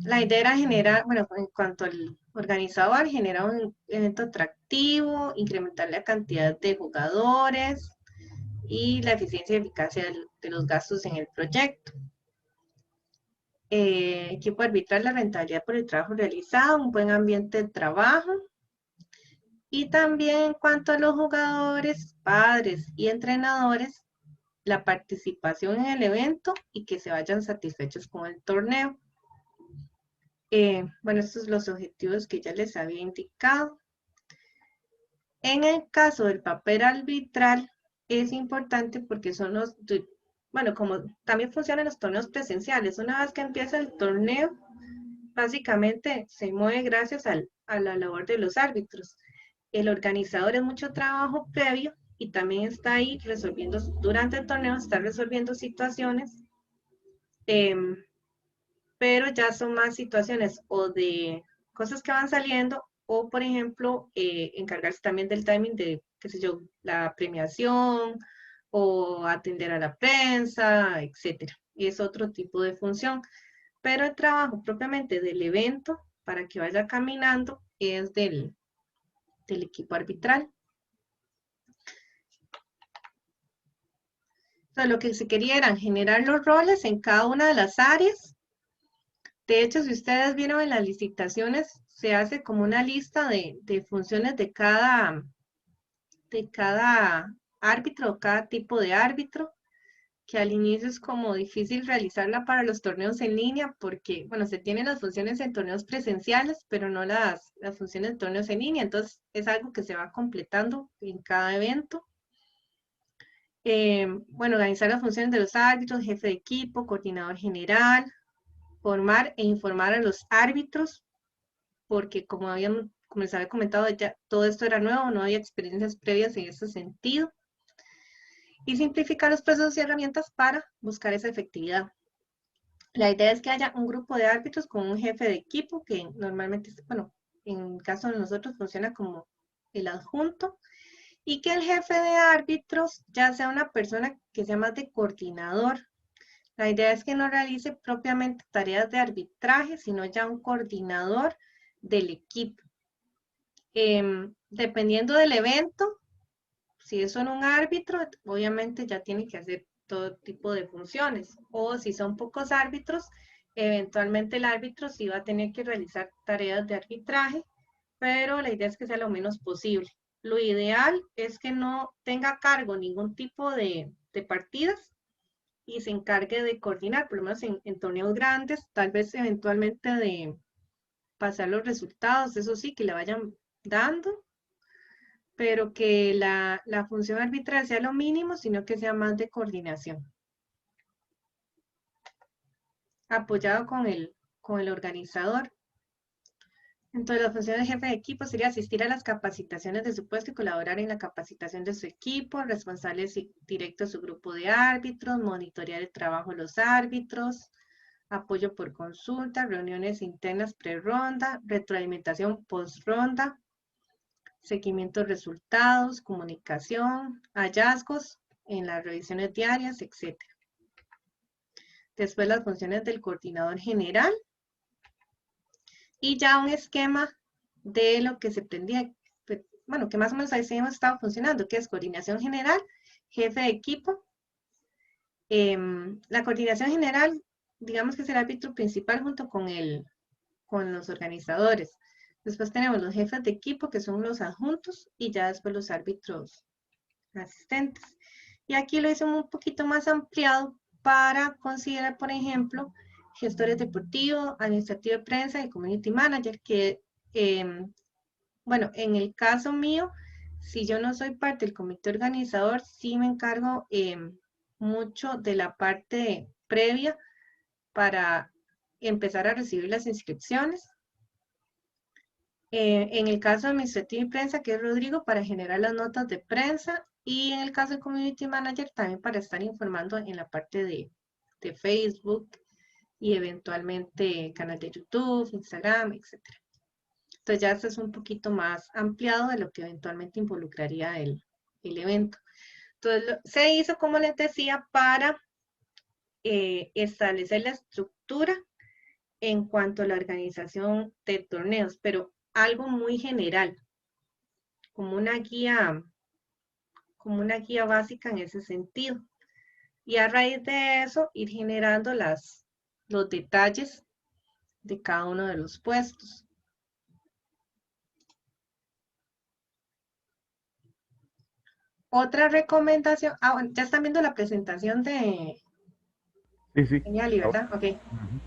La idea era generar, bueno, en cuanto al organizador, generar un evento atractivo, incrementar la cantidad de jugadores y la eficiencia y eficacia de los gastos en el proyecto. Equipo arbitral, la rentabilidad por el trabajo realizado, un buen ambiente de trabajo. Y también en cuanto a los jugadores, padres y entrenadores, la participación en el evento y que se vayan satisfechos con el torneo. Bueno, estos son los objetivos que ya les había indicado. En el caso del papel arbitral, es importante porque son los, bueno, como también funcionan los torneos presenciales, una vez que empieza el torneo, básicamente se mueve gracias a la labor de los árbitros. El organizador es mucho trabajo previo y también está ahí resolviendo, durante el torneo está resolviendo situaciones, pero ya son más situaciones o de cosas que van saliendo o, por ejemplo, encargarse también del timing de, qué sé yo, la premiación o atender a la prensa, etcétera. Es otro tipo de función, pero el trabajo propiamente del evento para que vaya caminando es del equipo arbitral. Entonces, lo que se quería era generar los roles en cada una de las áreas. De hecho, si ustedes vieron en las licitaciones, se hace como una lista de funciones de cada árbitro o cada tipo de árbitro, que al inicio es como difícil realizarla para los torneos en línea, porque, bueno, se tienen las funciones en torneos presenciales, pero no las funciones de torneos en línea, entonces es algo que se va completando en cada evento. Bueno, organizar las funciones de los árbitros, jefe de equipo, coordinador general, formar e informar a los árbitros, porque como les había comentado, ya todo esto era nuevo, no había experiencias previas en ese sentido. Y simplificar los procesos y herramientas para buscar esa efectividad. La idea es que haya un grupo de árbitros con un jefe de equipo, que normalmente, bueno, en el caso de nosotros funciona como el adjunto, y que el jefe de árbitros ya sea una persona que sea más de coordinador. La idea es que no realice propiamente tareas de arbitraje, sino ya un coordinador del equipo. Dependiendo del evento, si es solo un árbitro, obviamente ya tiene que hacer todo tipo de funciones. O si son pocos árbitros, eventualmente el árbitro sí va a tener que realizar tareas de arbitraje, pero la idea es que sea lo menos posible. Lo ideal es que no tenga a cargo ningún tipo de partidas y se encargue de coordinar, por lo menos en torneos grandes, tal vez eventualmente de pasar los resultados, eso sí, que le vayan dando, pero que la función arbitral sea lo mínimo, sino que sea más de coordinación. Apoyado con el organizador. Entonces, la función del jefe de equipo sería asistir a las capacitaciones de su puesto y colaborar en la capacitación de su equipo, responsable directo de su grupo de árbitros, monitorear el trabajo de los árbitros, apoyo por consulta, reuniones internas pre-ronda, retroalimentación post-ronda, seguimiento de resultados, comunicación, hallazgos en las revisiones diarias, etc. Después las funciones del coordinador general y ya un esquema de lo que se pretendía, bueno, que más o menos ahí hemos estado funcionando, que es coordinación general, jefe de equipo. La coordinación general, digamos que es el árbitro principal junto con los organizadores. Después tenemos los jefes de equipo, que son los adjuntos, y ya después los árbitros asistentes. Y aquí lo hice un poquito más ampliado para considerar, por ejemplo, gestores deportivos, administrativo de prensa y community manager, que, bueno, en el caso mío, si yo no soy parte del comité organizador, sí me encargo mucho de la parte previa para empezar a recibir las inscripciones. En el caso administrativo y prensa, que es Rodrigo, para generar las notas de prensa, y en el caso de Community Manager, también para estar informando en la parte de Facebook y eventualmente canal de YouTube, Instagram, etc. Entonces ya esto es un poquito más ampliado de lo que eventualmente involucraría el evento. Entonces se hizo, como les decía, para establecer la estructura en cuanto a la organización de torneos, pero algo muy general, como una guía básica en ese sentido. Y a raíz de eso, ir generando los detalles de cada uno de los puestos. Otra recomendación, bueno, ya están viendo la presentación de Sí. Yali, ¿verdad? Ok. Ujú.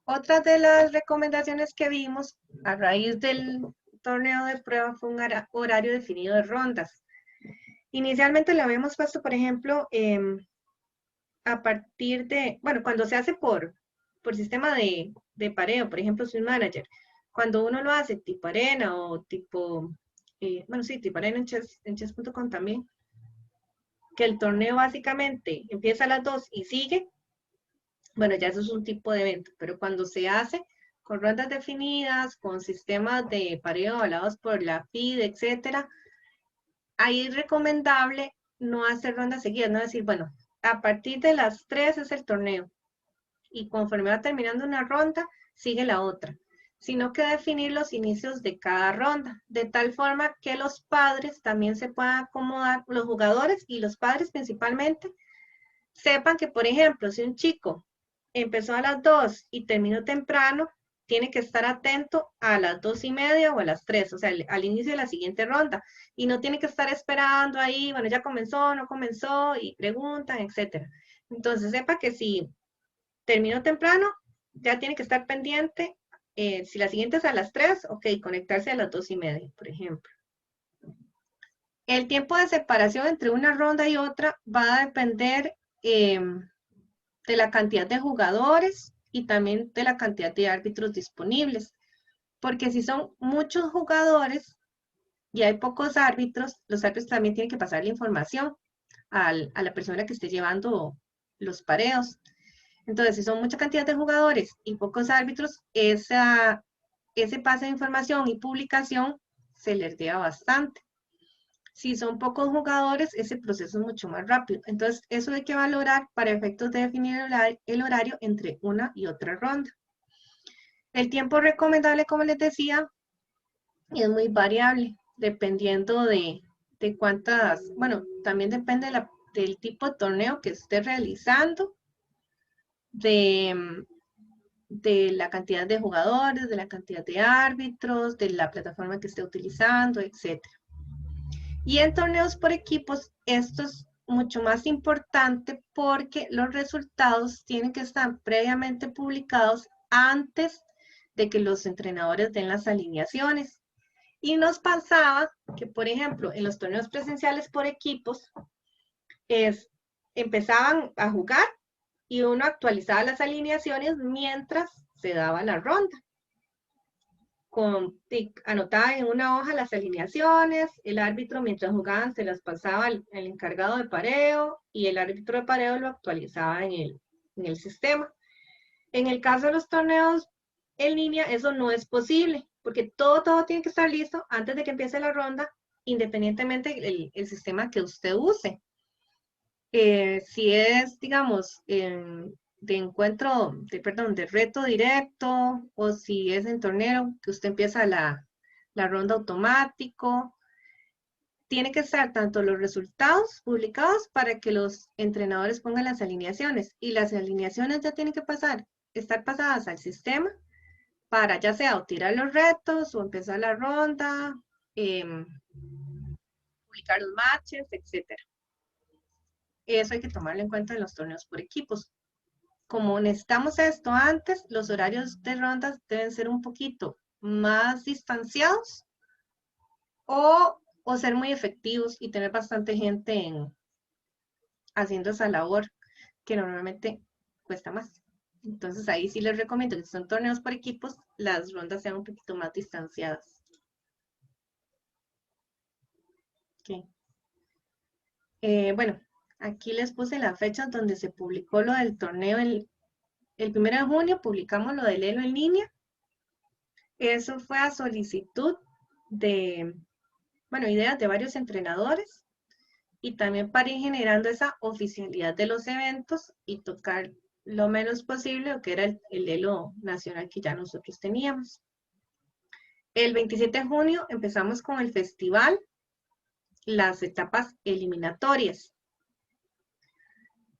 Otra de las recomendaciones que vimos a raíz del torneo de prueba fue un horario definido de rondas. Inicialmente lo habíamos puesto, por ejemplo, a partir de, bueno, cuando se hace por sistema de pareo, por ejemplo, Swing Manager, cuando uno lo hace tipo arena o tipo, bueno, sí, tipo arena en chess.com también, que el torneo básicamente empieza a las 2 y sigue, bueno, ya eso es un tipo de evento, pero cuando se hace con rondas definidas, con sistemas de pareo avalados por la FIDE, etcétera, ahí es recomendable no hacer rondas seguidas, no decir, bueno, a partir de las 3 es el torneo, y conforme va terminando una ronda, sigue la otra, sino que definir los inicios de cada ronda, de tal forma que los padres también se puedan acomodar, los jugadores y los padres principalmente, sepan que, por ejemplo, si un chico empezó a las 2 y terminó temprano, tiene que estar atento a las 2:30 o a las 3, o sea, al inicio de la siguiente ronda, y no tiene que estar esperando ahí, bueno, ya comenzó, no comenzó, y preguntan, etcétera. Entonces, sepa que si terminó temprano, ya tiene que estar pendiente. Si la siguiente es a las 3, ok, conectarse a las 2:30, por ejemplo. El tiempo de separación entre una ronda y otra va a depender de la cantidad de jugadores y también de la cantidad de árbitros disponibles. Porque si son muchos jugadores y hay pocos árbitros, los árbitros también tienen que pasar la información a la persona que esté llevando los pareos. Entonces, si son mucha cantidad de jugadores y pocos árbitros, ese pase de información y publicación se les lea bastante. Si son pocos jugadores, ese proceso es mucho más rápido. Entonces, eso hay que valorar para efectos de definir el horario entre una y otra ronda. El tiempo recomendable, como les decía, es muy variable, dependiendo de cuántas, bueno, también depende del tipo de torneo que esté realizando, de la cantidad de jugadores, de la cantidad de árbitros, de la plataforma que esté utilizando, etc. Y en torneos por equipos, esto es mucho más importante porque los resultados tienen que estar previamente publicados antes de que los entrenadores den las alineaciones. Y nos pasaba que, por ejemplo, en los torneos presenciales por equipos, empezaban a jugar y uno actualizaba las alineaciones mientras se daba la ronda. Anotaba en una hoja las alineaciones, el árbitro mientras jugaban se las pasaba al encargado de pareo y el árbitro de pareo lo actualizaba en el sistema. En el caso de los torneos en línea, eso no es posible, porque todo tiene que estar listo antes de que empiece la ronda, independientemente el sistema que usted use. Si es, digamos, de encuentro, de reto directo, o si es en torneo, que usted empieza la ronda automático, tiene que estar tanto los resultados publicados para que los entrenadores pongan las alineaciones, y las alineaciones ya tienen que estar pasadas al sistema para ya sea o tirar los retos o empezar la ronda, publicar los matches, etcétera. Eso hay que tomarlo en cuenta en los torneos por equipos. Como necesitamos esto antes, los horarios de rondas deben ser un poquito más distanciados o ser muy efectivos y tener bastante gente haciendo esa labor que normalmente cuesta más. Entonces ahí sí les recomiendo que si son torneos por equipos, las rondas sean un poquito más distanciadas. Okay. Bueno, aquí les puse las fechas donde se publicó lo del torneo. El 1 de junio publicamos lo del Elo en línea. Eso fue a solicitud de, bueno, ideas de varios entrenadores y también para ir generando esa oficialidad de los eventos y tocar lo menos posible lo que era el Elo nacional que ya nosotros teníamos. El 27 de junio empezamos con el festival, las etapas eliminatorias.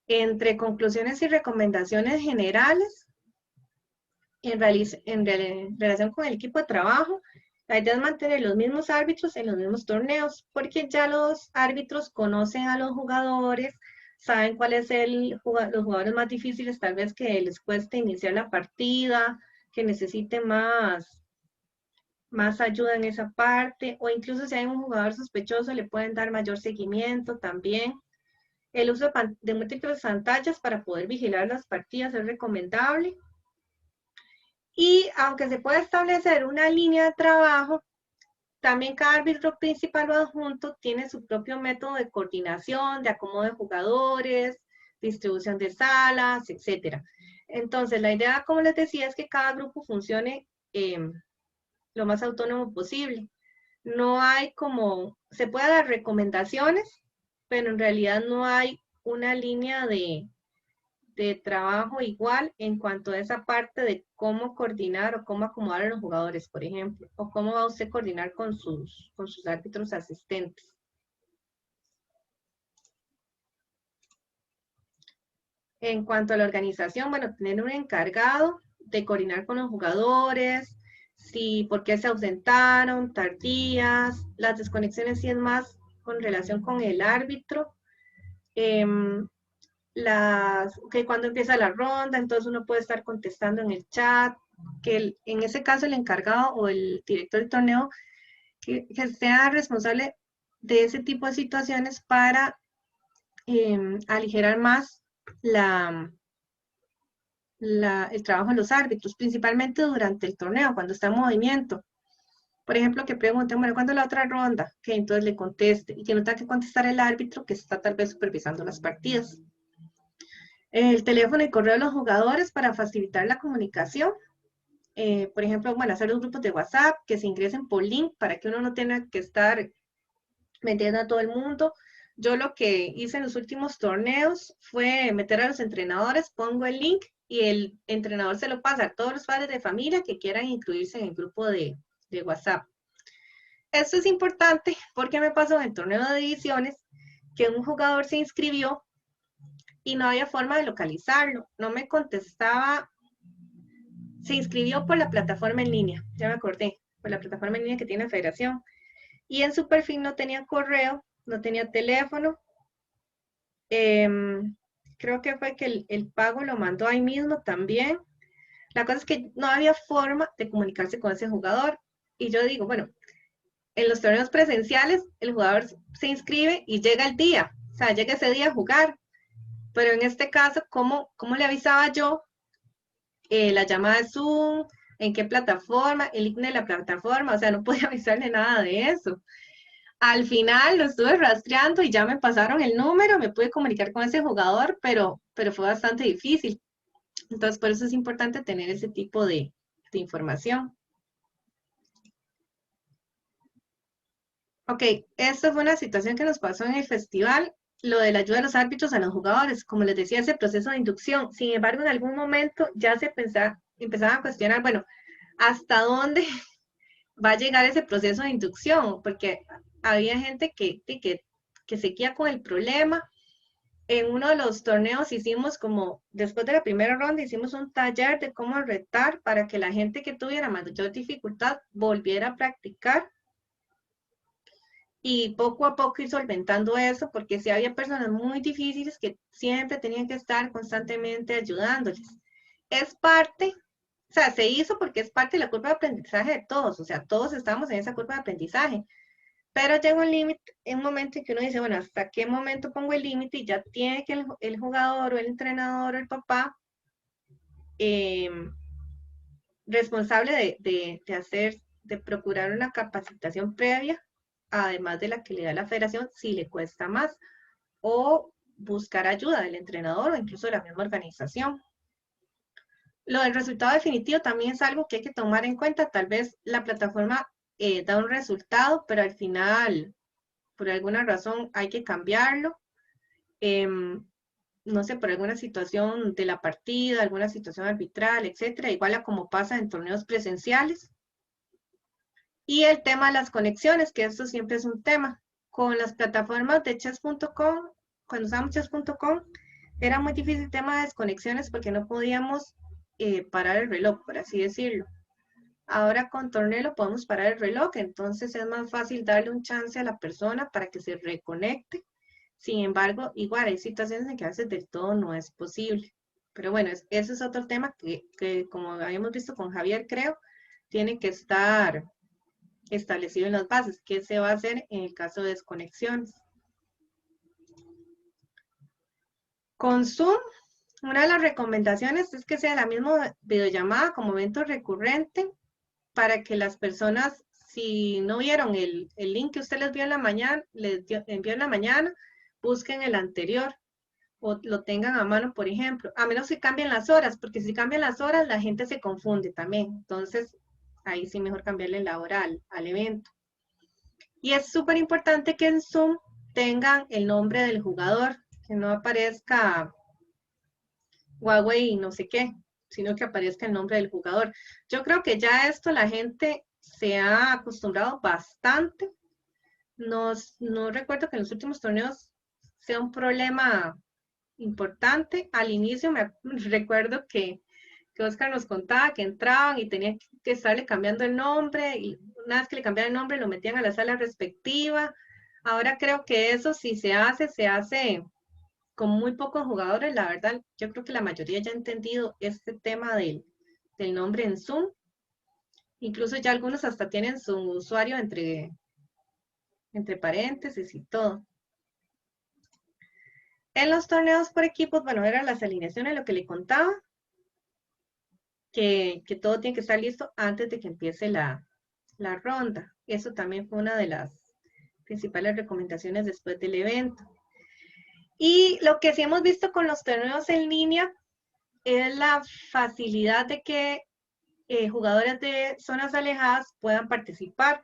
Entre conclusiones y recomendaciones generales, en relación con el equipo de trabajo, La idea es mantener los mismos árbitros en los mismos torneos, porque ya los árbitros conocen a los jugadores, saben cuál es los jugadores más difíciles, tal vez que les cueste iniciar la partida, que necesite más ayuda en esa parte, o incluso si hay un jugador sospechoso, le pueden dar mayor seguimiento también. El uso de múltiples pantallas para poder vigilar las partidas es recomendable. Y aunque se puede establecer una línea de trabajo, también cada árbitro principal o adjunto tiene su propio método de coordinación, de acomodo de jugadores, distribución de salas, etc. Entonces, la idea, como les decía, es que cada grupo funcione lo más autónomo posible. No hay se puede dar recomendaciones, pero en realidad no hay una línea de trabajo igual en cuanto a esa parte de cómo coordinar o cómo acomodar a los jugadores, por ejemplo, o cómo va usted a coordinar con sus árbitros asistentes. En cuanto a la organización, bueno, tener un encargado de coordinar con los jugadores, por qué se ausentaron, tardías, las desconexiones sí es más con relación con el árbitro, que cuando empieza la ronda, entonces uno puede estar contestando en el chat, que en ese caso el encargado o el director del torneo que sea responsable de ese tipo de situaciones para aligerar más el trabajo de los árbitros, principalmente durante el torneo, cuando está en movimiento. Por ejemplo, que pregunten, bueno, ¿cuándo es la otra ronda? Que entonces le conteste y que no tenga que contestar el árbitro que está tal vez supervisando las partidas. El teléfono y correo de los jugadores para facilitar la comunicación. Por ejemplo, bueno, hacer los grupos de WhatsApp que se ingresen por link para que uno no tenga que estar metiendo a todo el mundo. Yo lo que hice en los últimos torneos fue meter a los entrenadores, pongo el link y el entrenador se lo pasa a todos los padres de familia que quieran incluirse en el grupo de WhatsApp. Esto es importante porque me pasó en el torneo de divisiones que un jugador se inscribió y no había forma de localizarlo, no me contestaba. Se inscribió por la plataforma en línea, ya me acordé, por la plataforma en línea que tiene la federación, y en su perfil no tenía correo, no tenía teléfono, creo que fue que el pago lo mandó ahí mismo también. La cosa es que no había forma de comunicarse con ese jugador, y yo digo, bueno, en los torneos presenciales el jugador se inscribe y llega el día, o sea, llega ese día a jugar, pero en este caso, ¿cómo le avisaba yo? La llamada de Zoom, en qué plataforma, el link de la plataforma, o sea, no podía avisarle nada de eso. Al final lo estuve rastreando y ya me pasaron el número, me pude comunicar con ese jugador, pero fue bastante difícil. Entonces, por eso es importante tener ese tipo de información. Ok, esta fue una situación que nos pasó en el festival, lo de la ayuda de los árbitros a los jugadores, como les decía, ese proceso de inducción. Sin embargo, en algún momento ya se empezaban a cuestionar, bueno, ¿hasta dónde va a llegar ese proceso de inducción? Porque había gente que seguía con el problema. En uno de los torneos hicimos después de la primera ronda, hicimos un taller de cómo retar para que la gente que tuviera mayor dificultad volviera a practicar. Y poco a poco ir solventando eso, porque sí había personas muy difíciles que siempre tenían que estar constantemente ayudándoles. Es parte, o sea, se hizo porque es parte de la curva de aprendizaje de todos, o sea, todos estamos en esa curva de aprendizaje, pero llega un límite, un momento en que uno dice, bueno, ¿hasta qué momento pongo el límite? Y ya tiene que el jugador o el entrenador o el papá responsable de procurar una capacitación previa, además de la que le da la federación, si le cuesta más, o buscar ayuda del entrenador o incluso de la misma organización. Lo del resultado definitivo también es algo que hay que tomar en cuenta. Tal vez la plataforma da un resultado, pero al final, por alguna razón, hay que cambiarlo. No sé, por alguna situación de la partida, alguna situación arbitral, etcétera, igual a como pasa en torneos presenciales. Y el tema de las conexiones, que esto siempre es un tema. Con las plataformas de chess.com, cuando usábamos chess.com, era muy difícil el tema de desconexiones porque no podíamos parar el reloj, por así decirlo. Ahora con Tornelo podemos parar el reloj, entonces es más fácil darle un chance a la persona para que se reconecte. Sin embargo, igual hay situaciones en que a veces del todo no es posible. Pero bueno, ese es otro tema que, como habíamos visto con Javier, creo, tiene que estar establecido en las bases. ¿Qué se va a hacer en el caso de desconexiones? Con Zoom, una de las recomendaciones es que sea la misma videollamada como evento recurrente para que las personas, si no vieron el link que usted les envió en la mañana, busquen el anterior o lo tengan a mano, por ejemplo, a menos que cambien las horas, porque si cambian las horas la gente se confunde también, entonces ahí sí mejor cambiarle la hora al evento. Y es súper importante que en Zoom tengan el nombre del jugador, que no aparezca Huawei no sé qué, sino que aparezca el nombre del jugador. Yo creo que ya esto la gente se ha acostumbrado bastante. No recuerdo que en los últimos torneos sea un problema importante. Al inicio me recuerdo que Oscar nos contaba que entraban y tenían que estarle cambiando el nombre, y una vez que le cambiaban el nombre lo metían a la sala respectiva. Ahora creo que eso si se hace con muy pocos jugadores. La verdad, yo creo que la mayoría ya ha entendido este tema del nombre en Zoom. Incluso ya algunos hasta tienen su usuario entre paréntesis y todo. En los torneos por equipos, bueno, eran las alineaciones, lo que le contaba, que todo tiene que estar listo antes de que empiece la ronda. Eso también fue una de las principales recomendaciones después del evento. Y lo que sí hemos visto con los torneos en línea es la facilidad de que jugadores de zonas alejadas puedan participar.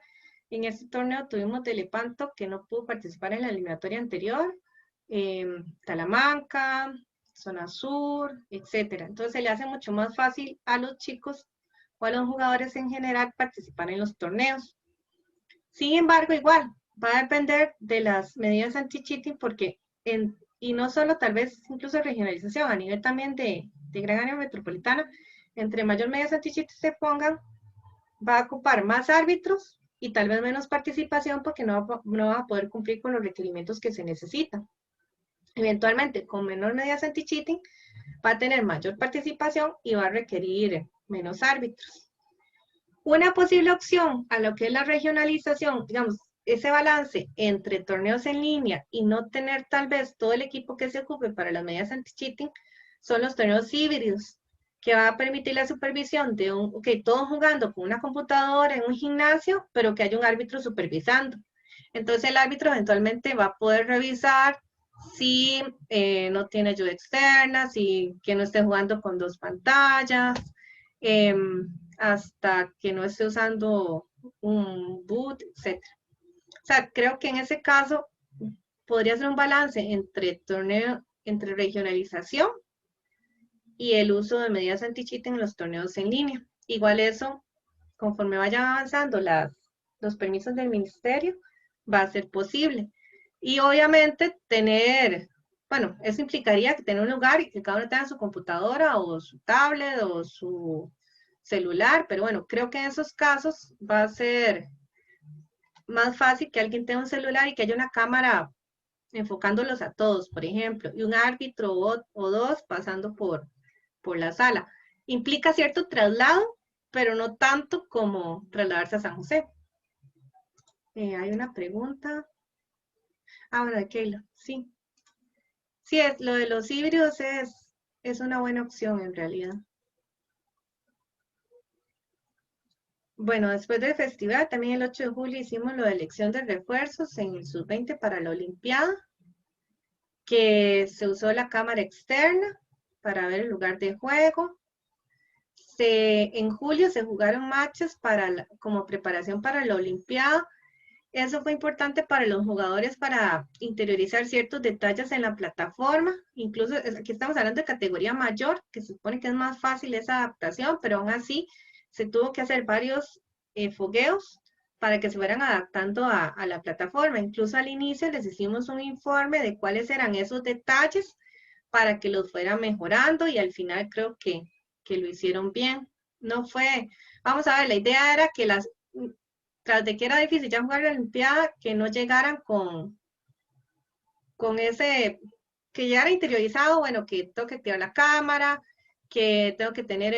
En este torneo tuvimos Telepanto, que no pudo participar en la eliminatoria anterior, Talamanca, Zona Sur, etc. Entonces se le hace mucho más fácil a los chicos o a los jugadores en general participar en los torneos. Sin embargo, igual, va a depender de las medidas anti-cheating, porque y no solo tal vez incluso regionalización, a nivel también de gran área metropolitana, entre mayor medidas anti-cheating se pongan, va a ocupar más árbitros y tal vez menos participación, porque no va a poder cumplir con los requerimientos que se necesitan. Eventualmente, con menor medidas anti-cheating, va a tener mayor participación y va a requerir menos árbitros. Una posible opción a lo que es la regionalización, digamos, ese balance entre torneos en línea y no tener tal vez todo el equipo que se ocupe para las medidas anti-cheating, son los torneos híbridos, que va a permitir la supervisión de todos jugando con una computadora en un gimnasio, pero que haya un árbitro supervisando. Entonces el árbitro eventualmente va a poder revisar si no tiene ayuda externa, si que no esté jugando con dos pantallas, hasta que no esté usando un boot, etc. O sea, creo que en ese caso podría ser un balance entre regionalización y el uso de medidas anti-cheating en los torneos en línea. Igual eso, conforme vayan avanzando los permisos del ministerio, va a ser posible. Y obviamente eso implicaría que tener un lugar y que cada uno tenga su computadora o su tablet o su celular, pero bueno, creo que en esos casos va a ser más fácil que alguien tenga un celular y que haya una cámara enfocándolos a todos, por ejemplo, y un árbitro o dos pasando por la sala. Implica cierto traslado, pero no tanto como trasladarse a San José. Hay una pregunta. Bueno, Keila, sí. Sí, lo de los híbridos es una buena opción en realidad. Bueno, después del festival, también el 8 de julio hicimos lo de elección de refuerzos en el sub-20 para la Olimpiada, que se usó la cámara externa para ver el lugar de juego. En julio se jugaron matches como preparación para la Olimpiada. Eso fue importante para los jugadores para interiorizar ciertos detalles en la plataforma. Incluso aquí estamos hablando de categoría mayor, que se supone que es más fácil esa adaptación, pero aún así se tuvo que hacer varios fogueos para que se fueran adaptando a la plataforma. Incluso al inicio les hicimos un informe de cuáles eran esos detalles para que los fueran mejorando, y al final creo que lo hicieron bien. No fue, vamos a ver, la idea era que tras de que era difícil ya jugar la Olimpiada, que no llegaran con ese, que ya era interiorizado, bueno, que tengo que activar la cámara, que tengo que tener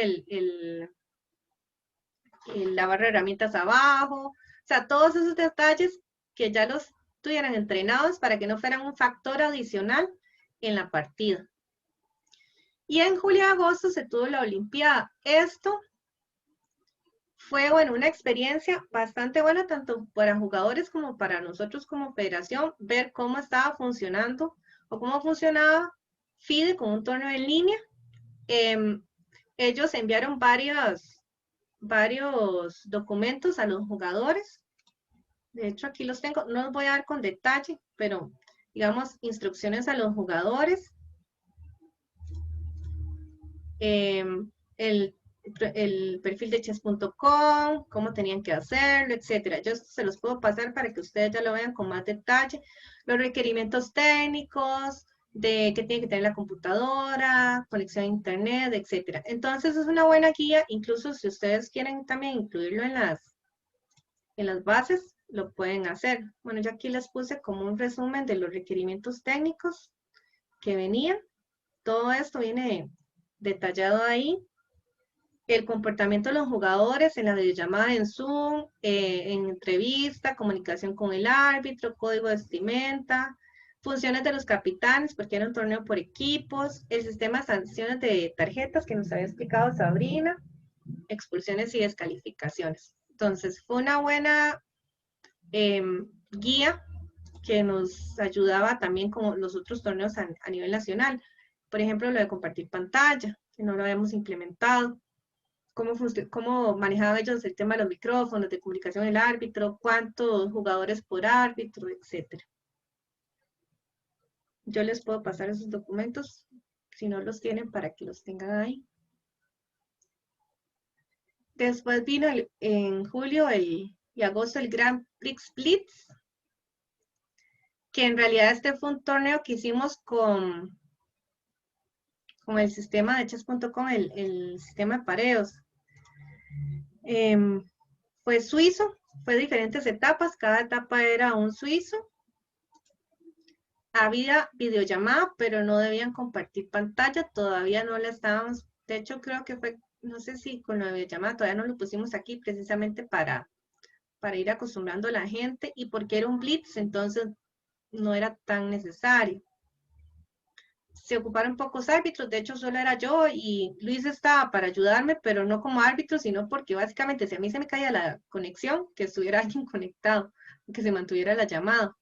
la barra de herramientas abajo, o sea, todos esos detalles que ya los tuvieran entrenados para que no fueran un factor adicional en la partida. Y en julio y agosto se tuvo la Olimpiada. Esto fue, bueno, una experiencia bastante buena, tanto para jugadores como para nosotros como federación, ver cómo estaba funcionando o cómo funcionaba FIDE con un torneo en línea. Ellos enviaron varios documentos a los jugadores. De hecho, aquí los tengo, no los voy a dar con detalle, pero digamos, instrucciones a los jugadores. El perfil de chess.com, cómo tenían que hacerlo, etcétera. Yo se los puedo pasar para que ustedes ya lo vean con más detalle. Los requerimientos técnicos, de qué tiene que tener la computadora, conexión a internet, etcétera. Entonces es una buena guía, incluso si ustedes quieren también incluirlo en las bases, lo pueden hacer. Bueno, yo aquí les puse como un resumen de los requerimientos técnicos que venían. Todo esto viene detallado ahí. El comportamiento de los jugadores en la videollamada en Zoom, en entrevista, comunicación con el árbitro, código de vestimenta, funciones de los capitanes, porque era un torneo por equipos, el sistema de sanciones de tarjetas que nos había explicado Sabrina, expulsiones y descalificaciones. Entonces, fue una buena guía que nos ayudaba también con los otros torneos a nivel nacional. Por ejemplo, lo de compartir pantalla, que no lo habíamos implementado. Cómo manejaban ellos el tema de los micrófonos, de comunicación del árbitro, cuántos jugadores por árbitro, etc. Yo les puedo pasar esos documentos, si no los tienen, para que los tengan ahí. Después vino en julio y agosto el Grand Prix Blitz, que en realidad este fue un torneo que hicimos con el sistema de chess.com, el sistema de pareos. Fue suizo, fue diferentes etapas, cada etapa era un suizo. Había videollamada, pero no debían compartir pantalla, todavía no la estábamos, de hecho creo que fue, no sé si con la videollamada todavía no lo pusimos aquí precisamente para ir acostumbrando a la gente y porque era un blitz, entonces no era tan necesario. Se ocuparon pocos árbitros, de hecho solo era yo y Luis estaba para ayudarme, pero no como árbitro, sino porque básicamente si a mí se me caía la conexión, que estuviera alguien conectado, que se mantuviera la llamada.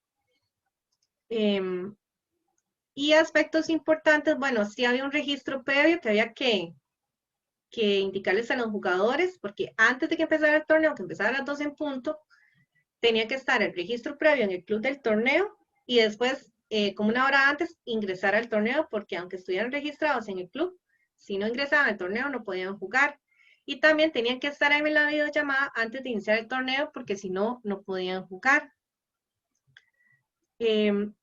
Y aspectos importantes, bueno, sí había un registro previo que había que indicarles a los jugadores, porque antes de que empezara el torneo, que empezara a las 12 en punto, tenía que estar el registro previo en el club del torneo y después, como una hora antes, ingresar al torneo, porque aunque estuvieran registrados en el club, si no ingresaban al torneo no podían jugar. Y también tenían que estar ahí en la videollamada antes de iniciar el torneo, porque si no, no podían jugar.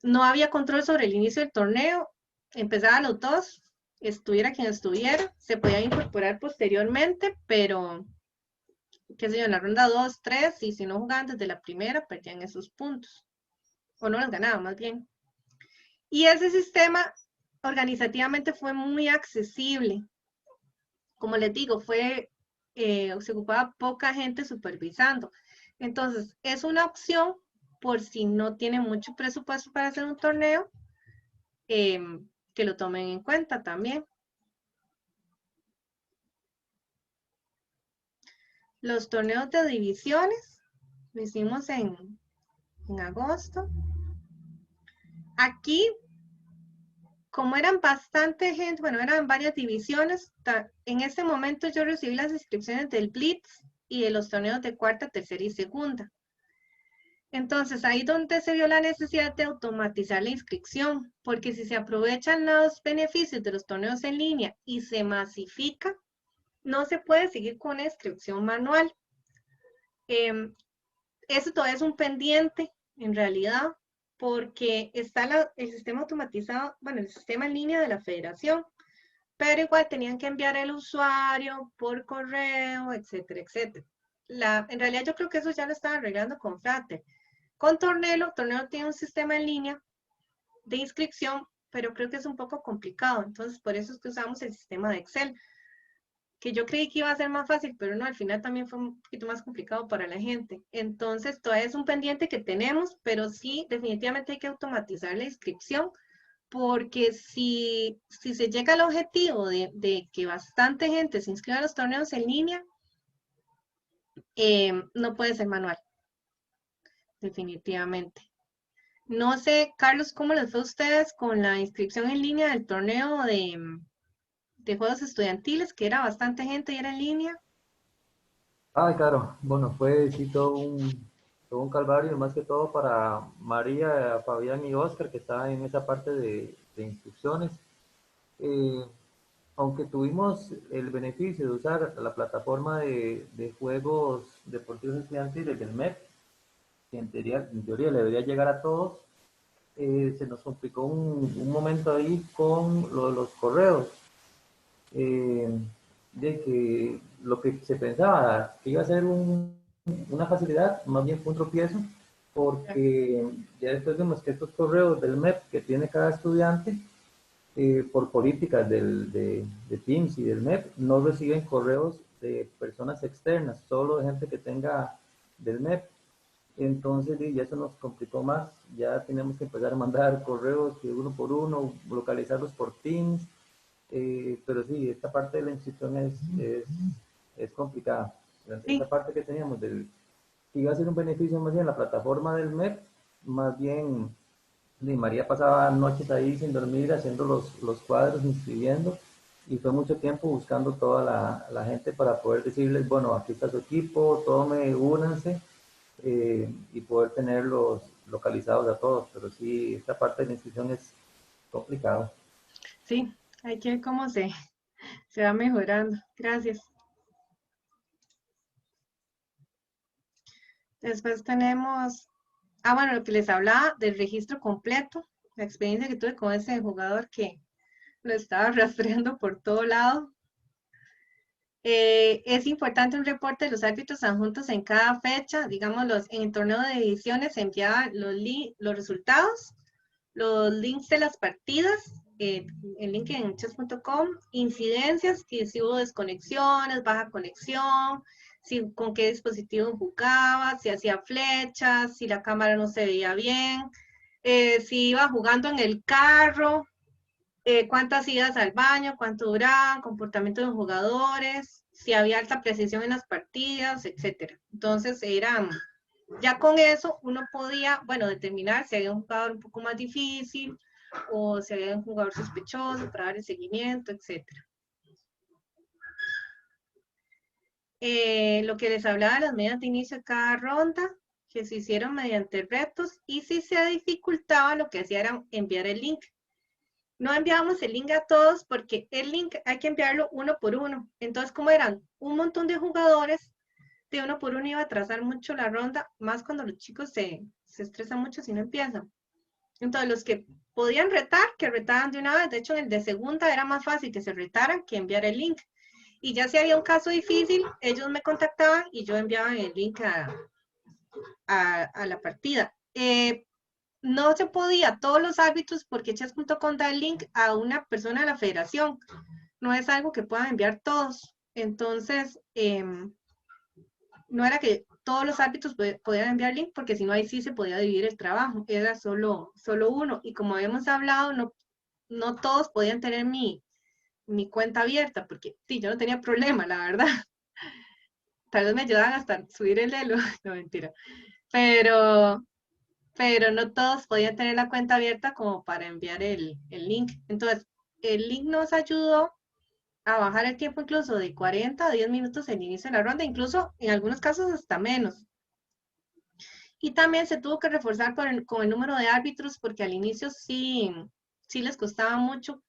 No había control sobre el inicio del torneo, empezaban los dos, estuviera quien estuviera, se podían incorporar posteriormente, pero qué sé yo, en la ronda 2, 3, y si no jugaban desde la primera, perdían esos puntos, o no los ganaban más bien. Y ese sistema organizativamente fue muy accesible. Como les digo, se ocupaba poca gente supervisando. Entonces, es una opción por si no tienen mucho presupuesto para hacer un torneo, que lo tomen en cuenta también. Los torneos de divisiones lo hicimos en agosto. Aquí, como eran bastante gente, bueno, eran varias divisiones, en este momento yo recibí las inscripciones del Blitz y de los torneos de cuarta, tercera y segunda. Entonces, ahí donde se vio la necesidad de automatizar la inscripción, porque si se aprovechan los beneficios de los torneos en línea y se masifica, no se puede seguir con una inscripción manual. Eso todavía es un pendiente, en realidad, porque está el sistema automatizado, bueno, el sistema en línea de la federación, pero igual tenían que enviar el usuario por correo, etcétera, etcétera. En realidad yo creo que eso ya lo estaba arreglando con Frater. Con Tornelo tiene un sistema en línea de inscripción, pero creo que es un poco complicado, entonces por eso es que usamos el sistema de Excel, que yo creí que iba a ser más fácil, pero no, al final también fue un poquito más complicado para la gente. Entonces todavía es un pendiente que tenemos, pero sí, definitivamente hay que automatizar la inscripción, porque si se llega al objetivo de que bastante gente se inscriba a los torneos en línea, no puede ser manual, definitivamente. No sé, Carlos, ¿cómo les fue a ustedes con la inscripción en línea del torneo de juegos estudiantiles, que era bastante gente y era en línea? Ay, claro, bueno, fue sí todo un calvario, más que todo para María, Fabián y Oscar, que estaban en esa parte de instrucciones. Eh, Aunque tuvimos el beneficio de usar la plataforma de juegos deportivos estudiantiles del MEP, que en teoría le debería llegar a todos, se nos complicó un momento ahí con lo de los correos. eh, de que lo que se pensaba que iba a ser una facilidad, más bien fue un tropiezo, porque ya después vemos que estos correos del MEP que tiene cada estudiante, por políticas de Teams y del MEP, no reciben correos de personas externas, solo de gente que tenga del MEP. Entonces, ya eso nos complicó más. Ya tenemos que empezar a mandar correos que uno por uno, localizarlos por Teams. Pero sí, esta parte de la inscripción es complicada. Esta Sí, parte que teníamos que iba a ser un beneficio más bien la plataforma del MEP, más bien María pasaba noches ahí sin dormir haciendo los cuadros, inscribiendo, y fue mucho tiempo buscando toda la gente para poder decirles, bueno, aquí está su equipo, tome, únanse, y poder tenerlos localizados a todos. Pero sí, esta parte de la inscripción es complicado. sí, hay que ver cómo se va mejorando. Gracias. Después tenemos, bueno, lo que les hablaba del registro completo, la experiencia que tuve con ese jugador que lo estaba rastreando por todo lado. Es importante un reporte de los árbitros adjuntos en cada fecha. Digamos, en el torneo de ediciones se enviaban los resultados, los links de las partidas, el link en chess.com, incidencias, que si hubo desconexiones, baja conexión, con qué dispositivo jugaba, si hacía flechas, si la cámara no se veía bien, si iba jugando en el carro, cuántas idas al baño, cuánto duraban, comportamiento de los jugadores, si había alta precisión en las partidas, etcétera. Entonces, ya con eso uno podía, bueno, determinar si había un jugador un poco más difícil o si había un jugador sospechoso para dar el seguimiento, etcétera. Lo que les hablaba de las medidas de inicio de cada ronda, que se hicieron mediante retos, y si se dificultaba, lo que hacía era enviar el link. No enviábamos el link a todos porque el link hay que enviarlo uno por uno. Entonces, como eran un montón de jugadores, de uno por uno iba a atrasar mucho la ronda, más cuando los chicos se estresan mucho si no empiezan. Entonces, los que podían retar, que retaban de una vez. De hecho, en el de segunda era más fácil que se retaran que enviar el link. Y ya si había un caso difícil, ellos me contactaban y yo enviaba el link a la partida. No se podía todos los árbitros porque chess.com da el link a una persona de la federación. No es algo que puedan enviar todos. Entonces, no era que todos los árbitros podían enviar link porque si no ahí sí se podía dividir el trabajo. Era solo uno. Y como habíamos hablado, no todos podían tener mi cuenta abierta porque sí, yo no tenía problema, la verdad. Tal vez me ayudaban hasta subir el elo. No, mentira. Pero no todos podían tener la cuenta abierta como para enviar el link. Entonces, el link nos ayudó a bajar el tiempo incluso de 40 a 10 minutos el inicio de la ronda, incluso en algunos casos hasta menos. Y también se tuvo que reforzar con el número de árbitros porque al inicio sí les costaba mucho.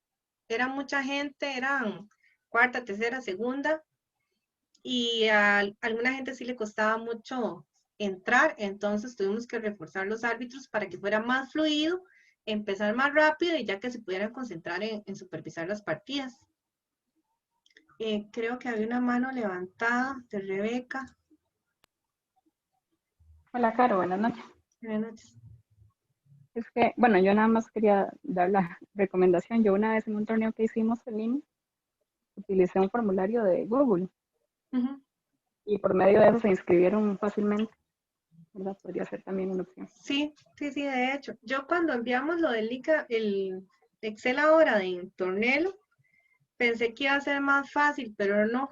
Era mucha gente, eran cuarta, tercera, segunda, y a alguna gente sí le costaba mucho entrar, entonces tuvimos que reforzar los árbitros para que fuera más fluido, empezar más rápido y ya que se pudieran concentrar en supervisar las partidas. Creo que había una mano levantada de Rebeca. Hola, Caro, buenas noches. Buenas noches. Es que, bueno, yo nada más quería dar la recomendación. Yo una vez en un torneo que hicimos en línea, utilicé un formulario de Google Ujú. y por medio de eso se inscribieron fácilmente, ¿verdad? Podría ser también una opción. Sí, sí, sí, de hecho. Yo cuando enviamos lo del el Excel ahora de Tornelo, pensé que iba a ser más fácil, pero no,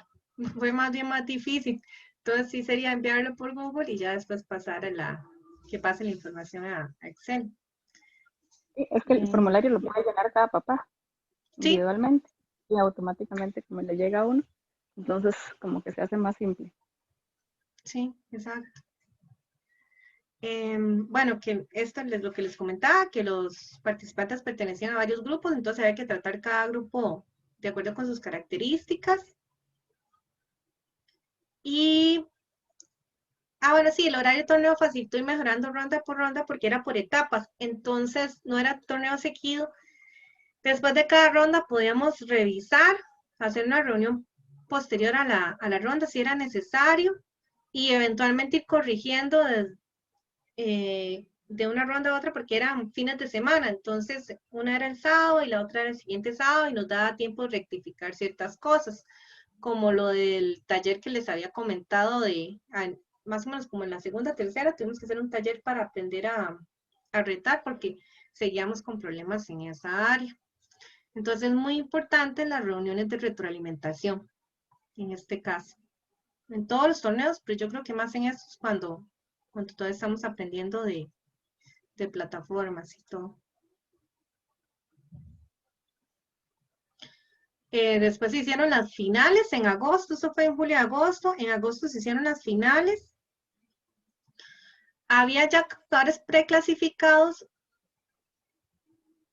fue más bien más difícil. Entonces sí sería enviarlo por Google y ya después pasar que pase la información a Excel. Sí, es que el Eh, formulario lo puede llenar cada papá sí, individualmente y automáticamente como le llega a uno, entonces como que se hace más simple. sí, exacto. Bueno, que esto es lo que les comentaba, que los participantes pertenecían a varios grupos, entonces había que tratar cada grupo de acuerdo con sus características. Y, bueno, sí, el horario de torneo facilitó ir mejorando ronda por ronda porque era por etapas, entonces no era torneo seguido. Después de cada ronda podíamos revisar, hacer una reunión posterior a la ronda si era necesario y eventualmente ir corrigiendo de una ronda a otra porque eran fines de semana, entonces una era el sábado y la otra era el siguiente sábado y nos daba tiempo de rectificar ciertas cosas, como lo del taller que les había comentado más o menos como en la segunda, tercera, tuvimos que hacer un taller para aprender a retar porque seguíamos con problemas en esa área. Entonces es muy importante las reuniones de retroalimentación, en este caso. En todos los torneos, pero yo creo que más en estos cuando todavía estamos aprendiendo de plataformas y todo. Después se hicieron las finales en agosto, eso fue en julio y agosto. En agosto se hicieron las finales. Había ya jugadores preclasificados,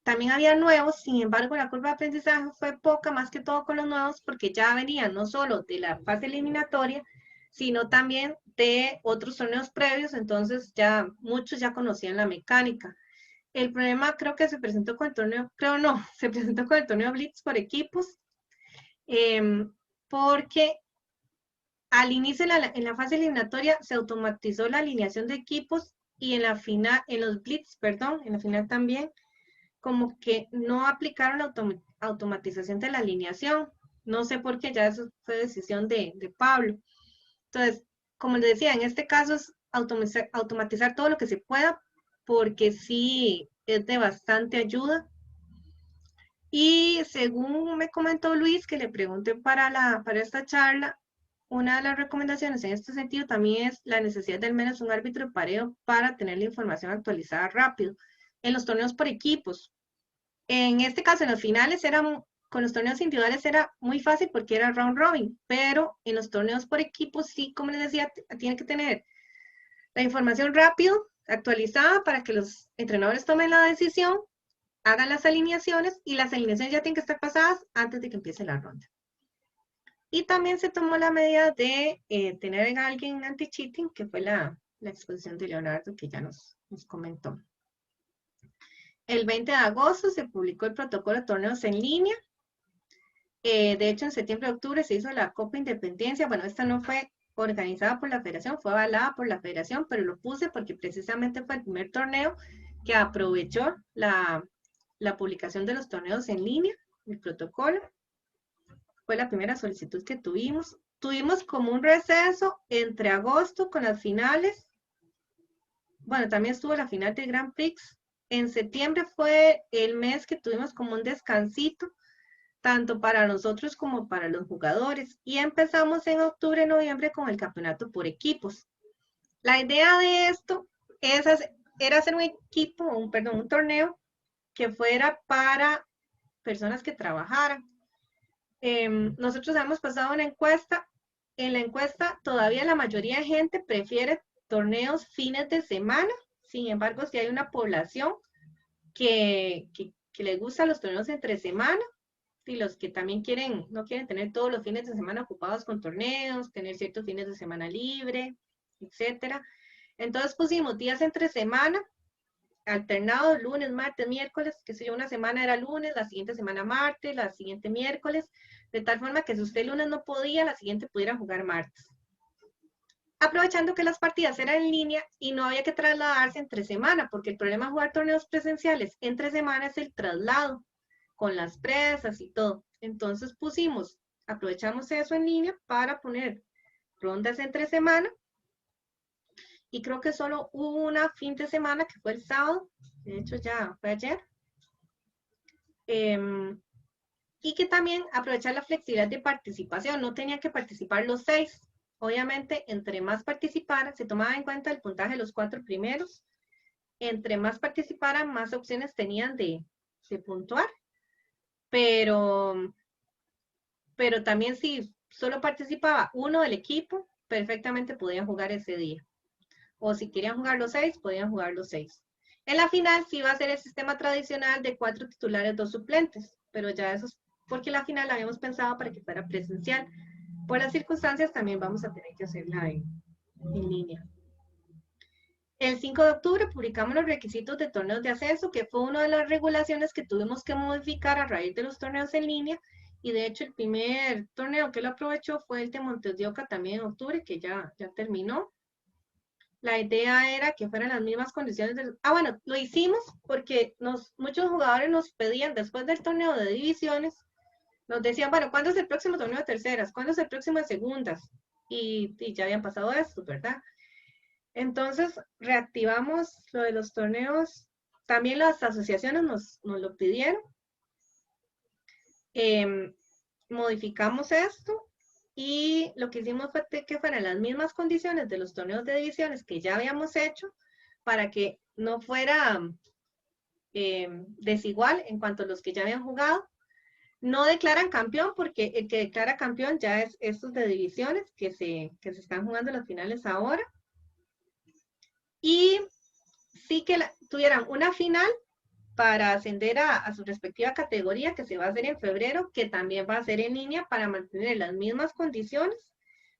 también había nuevos, sin embargo la curva de aprendizaje fue poca, más que todo con los nuevos, porque ya venían no solo de la fase eliminatoria, sino también de otros torneos previos, entonces ya muchos ya conocían la mecánica. El problema creo que se presentó con el torneo, creo no, se presentó con el torneo Blitz por equipos, porque al inicio en la fase eliminatoria se automatizó la alineación de equipos y en la final, en los Blitz, perdón, en la final también, como que no aplicaron la automatización de la alineación. No sé por qué, ya eso fue decisión de Pablo. Entonces, como les decía, en este caso es automatizar todo lo que se pueda, porque sí es de bastante ayuda. Y según me comentó Luis, que le pregunté para esta charla, una de las recomendaciones en este sentido también es la necesidad de al menos un árbitro de pareo para tener la información actualizada rápido. En los torneos por equipos, en este caso, en los finales con los torneos individuales era muy fácil porque era round robin, pero en los torneos por equipos sí, como les decía, tiene que tener la información rápido, actualizada para que los entrenadores tomen la decisión, hagan las alineaciones y las alineaciones ya tienen que estar pasadas antes de que empiece la ronda. Y también se tomó la medida de tener a alguien anti-cheating, que fue la exposición de Leonardo que ya nos comentó. El 20 de agosto se publicó el protocolo de torneos en línea. De hecho, en septiembre y octubre se hizo la Copa Independencia. Bueno, esta no fue organizada por la federación, fue avalada por la federación, pero lo puse porque precisamente fue el primer torneo que aprovechó la publicación de los torneos en línea, el protocolo. Fue la primera solicitud que tuvimos. Tuvimos como un receso entre agosto con las finales. Bueno, también estuvo la final del Grand Prix. En septiembre fue el mes que tuvimos como un descansito, tanto para nosotros como para los jugadores. Y empezamos en octubre, noviembre con el campeonato por equipos. La idea de esto era hacer un equipo, un torneo que fuera para personas que trabajaran. Nosotros hemos pasado una encuesta. En la encuesta todavía la mayoría de gente prefiere torneos fines de semana. Sin embargo, si hay una población que le gustan los torneos entre semana y los que también no quieren tener todos los fines de semana ocupados con torneos, tener ciertos fines de semana libre, etcétera. Entonces pusimos días entre semana, alternados, lunes, martes, miércoles, que sé yo, una semana era lunes, la siguiente semana martes, la siguiente miércoles, de tal forma que si usted el lunes no podía, la siguiente pudiera jugar martes. Aprovechando que las partidas eran en línea y no había que trasladarse entre semana, porque el problema de jugar torneos presenciales entre semana es el traslado, con las presas y todo. Entonces aprovechamos eso en línea para poner rondas entre semana, y creo que solo hubo una fin de semana que fue el sábado, de hecho ya fue ayer, y que también aprovechar la flexibilidad de participación, no tenían que participar los 6, obviamente entre más participaran, se tomaba en cuenta el puntaje de los 4 primeros, entre más participaran, más opciones tenían de puntuar, pero también si solo participaba uno del equipo, perfectamente podían jugar ese día. O si querían jugar los 6, podían jugar los 6. En la final sí va a ser el sistema tradicional de 4 titulares, 2 suplentes, pero ya eso es porque la final la habíamos pensado para que fuera presencial. Por las circunstancias también vamos a tener que hacerla en línea. El 5 de octubre publicamos los requisitos de torneos de acceso, que fue una de las regulaciones que tuvimos que modificar a raíz de los torneos en línea, y de hecho el primer torneo que lo aprovechó fue el de Montes de Oca también en octubre, que ya terminó. La idea era que fueran las mismas condiciones. Bueno, lo hicimos porque muchos jugadores nos pedían después del torneo de divisiones, nos decían, bueno, ¿cuándo es el próximo torneo de terceras? ¿Cuándo es el próximo de segundas? Y ya habían pasado esto, ¿verdad? Entonces, reactivamos lo de los torneos. También las asociaciones nos lo pidieron. Modificamos esto y lo que hicimos fue que fueran las mismas condiciones de los torneos de divisiones que ya habíamos hecho, para que no fuera desigual en cuanto a los que ya habían jugado. No declaran campeón, porque el que declara campeón ya es estos de divisiones que se están jugando las finales ahora. Y sí que tuvieran una final para ascender a su respectiva categoría, que se va a hacer en febrero, que también va a ser en línea, para mantener las mismas condiciones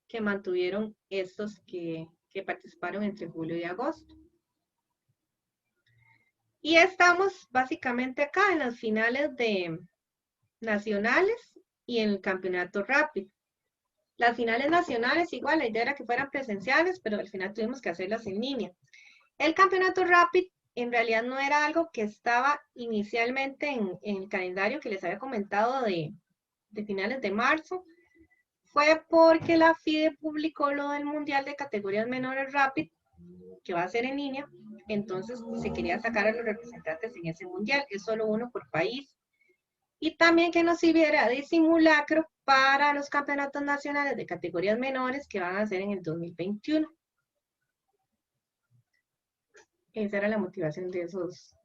que mantuvieron estos que participaron entre julio y agosto. Y estamos básicamente acá en las finales de nacionales y en el campeonato rápido. Las finales nacionales, igual, la idea era que fueran presenciales, pero al final tuvimos que hacerlas en línea. El campeonato rápido en realidad no era algo que estaba inicialmente en el calendario que les había comentado de finales de marzo. Fue porque la FIDE publicó lo del Mundial de Categorías Menores Rápido, que va a ser en línea. Entonces se quería sacar a los representantes en ese Mundial, es solo uno por país. Y también que nos sirviera de simulacro para los campeonatos nacionales de categorías menores que van a ser en el 2021. Esa era la motivación de esos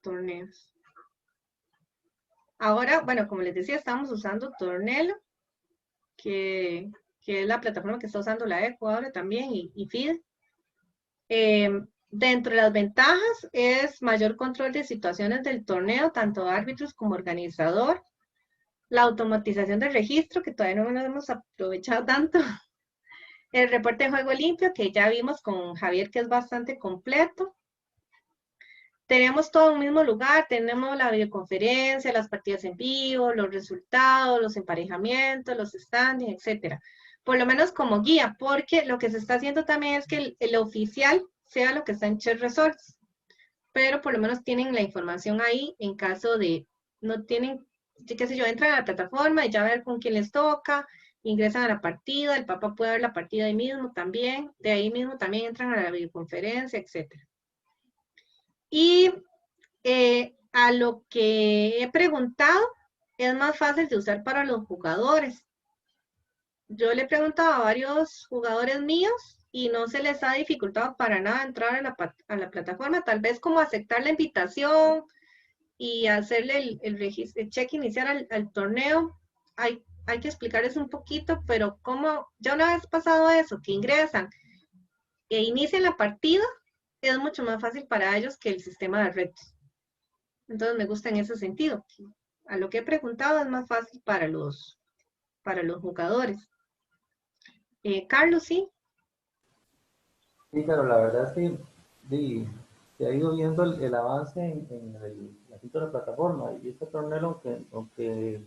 torneos. Ahora, bueno, como les decía, estamos usando Tornelo, que es la plataforma que está usando la ECO ahora también, y FIDE. Dentro de las ventajas es mayor control de situaciones del torneo, tanto árbitros como organizador. La automatización del registro, que todavía no nos hemos aprovechado tanto. El reporte de juego limpio, que ya vimos con Javier, que es bastante completo. Tenemos todo en un mismo lugar, tenemos la videoconferencia, las partidas en vivo, los resultados, los emparejamientos, los standings, etc. Por lo menos como guía, porque lo que se está haciendo también es que el oficial sea lo que está en Chess Resorts, pero por lo menos tienen la información ahí en caso de no tienen, qué sé yo, entran a la plataforma y ya ver con quién les toca, ingresan a la partida, el papá puede ver la partida ahí mismo también, de ahí mismo también entran a la videoconferencia, etc. Y a lo que he preguntado, es más fácil de usar para los jugadores. Yo le he preguntado a varios jugadores míos y no se les ha dificultado para nada entrar a la plataforma, tal vez como aceptar la invitación y hacerle el check inicial al torneo. Hay que explicarles un poquito, pero como ya una vez pasado eso, que ingresan e inician la partida, es mucho más fácil para ellos que el sistema de retos. Entonces me gusta en ese sentido. A lo que he preguntado es más fácil para los jugadores. Carlos, ¿sí? Sí, claro, la verdad es que se ha ido viendo el avance en la plataforma, y este torneo, aunque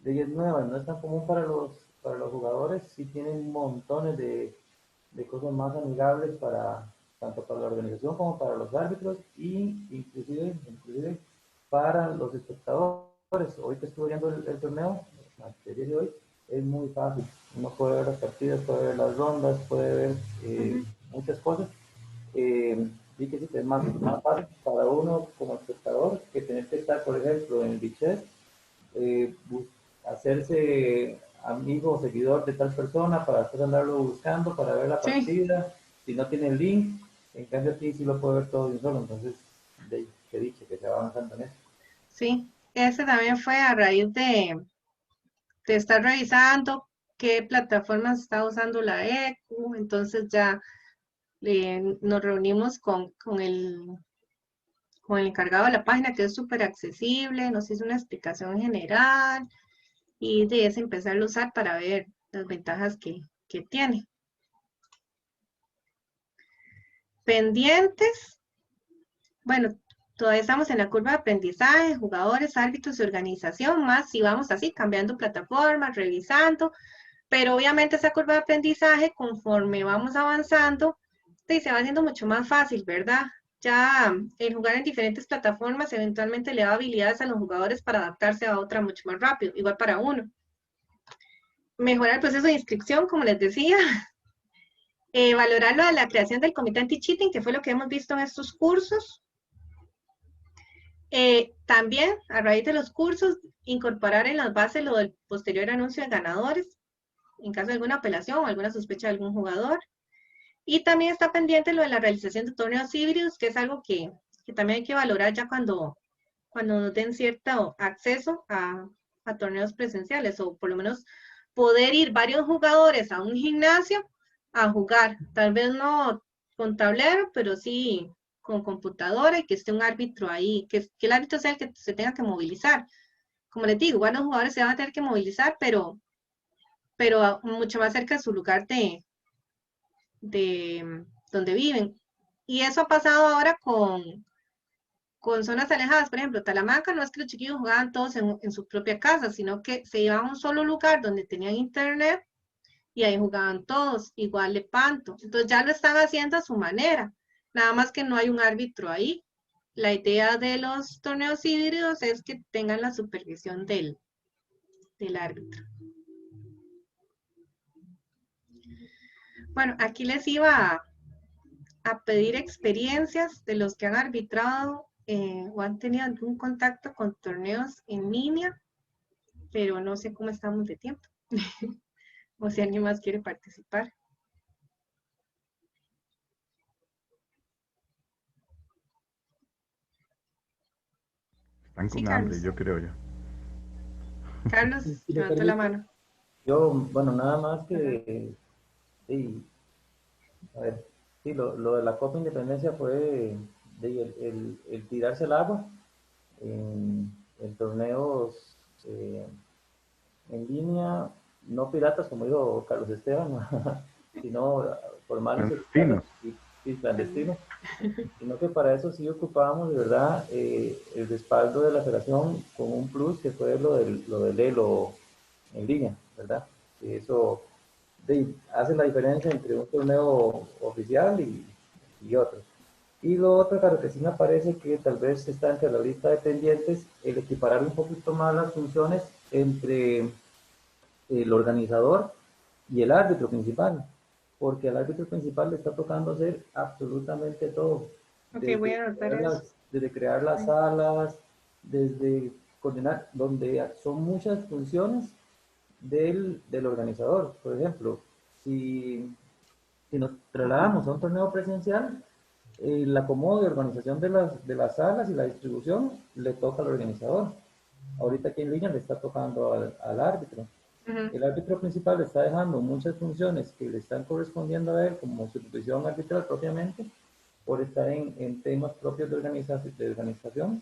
de es nueva, no es tan común para los jugadores, sí tienen montones de cosas más amigables para, tanto para la organización como para los árbitros y inclusive para los espectadores. Hoy que estuve viendo el torneo, el día de hoy, es muy fácil. Uno puede ver las partidas, puede ver las rondas, puede ver muchas cosas. Y que sí que es más fácil para uno como espectador que tener que estar, por ejemplo, en el Bichette, hacerse amigo o seguidor de tal persona para después andarlo buscando para ver la Sí, partida, si no tiene el link, en cambio aquí sí lo puede ver todo de un solo, entonces que dicho que se va avanzando en eso. sí. Ese también fue a raíz de estar revisando qué plataformas está usando la ECU. Entonces ya nos reunimos con el encargado de la página, que es súper accesible, nos hizo una explicación general y de ese empezar a usar para ver las ventajas que tiene. Pendientes, bueno, todavía estamos en la curva de aprendizaje, jugadores, árbitros y organización, más si vamos así, cambiando plataformas, revisando, pero obviamente esa curva de aprendizaje, conforme vamos avanzando, se va haciendo mucho más fácil, ¿verdad? Ya el jugar en diferentes plataformas eventualmente le da habilidades a los jugadores para adaptarse a otra mucho más rápido, igual para uno. Mejorar el proceso de inscripción, como les decía, valorar lo de la creación del comité anti-cheating, que fue lo que hemos visto en estos cursos. También, a raíz de los cursos, incorporar en las bases lo del posterior anuncio de ganadores, en caso de alguna apelación o alguna sospecha de algún jugador. Y también está pendiente lo de la realización de torneos híbridos, que es algo que también hay que valorar ya cuando nos den cierto acceso a torneos presenciales, o por lo menos poder ir varios jugadores a un gimnasio a jugar, tal vez no con tablero, pero sí con computadora y que esté un árbitro ahí, que el árbitro sea el que se tenga que movilizar. Como les digo, igual los jugadores se van a tener que movilizar, pero mucho más cerca de su lugar de donde viven. Y eso ha pasado ahora con zonas alejadas. Por ejemplo, Talamanca, no es que los chiquillos jugaban todos en su propia casa, sino que se iban a un solo lugar donde tenían internet y ahí jugaban todos, igual Lepanto. Entonces ya lo están haciendo a su manera, nada más que no hay un árbitro ahí. La idea de los torneos híbridos es que tengan la supervisión del árbitro. Bueno, aquí les iba a pedir experiencias de los que han arbitrado o han tenido algún contacto con torneos en línea, pero no sé cómo estamos de tiempo. O si alguien más quiere participar. Están Sí, con hambre, Carlos. yo creo yo. Carlos, Si me levantó la permite, mano. yo, bueno, nada más Ajá. que, sí, a ver, sí, lo de la Copa Independencia fue el tirarse al agua en torneos en línea, no piratas, como dijo Carlos Esteban, sino formales y oficiales Clandestinos. y clandestinos, sino que para eso sí ocupábamos de verdad el respaldo de la federación con un plus que fue lo del ELO en línea, ¿verdad? Y eso hace la diferencia entre un torneo oficial y otro. Y lo otro, claro, que sí me parece que tal vez está entre la lista de pendientes el equiparar un poquito más las funciones entre el organizador y el árbitro principal, porque al árbitro principal le está tocando hacer absolutamente todo, Ok, voy a anotar eso. desde crear las salas, desde coordinar, donde son muchas funciones del organizador. Por ejemplo, si nos trasladamos a un torneo presencial, el acomodo de organización de las salas y la distribución le toca al organizador. Ahorita aquí en línea le está tocando al árbitro. Uh-huh. El árbitro principal le está dejando muchas funciones que le están correspondiendo a él como supervisión arbitral propiamente por estar en temas propios de organización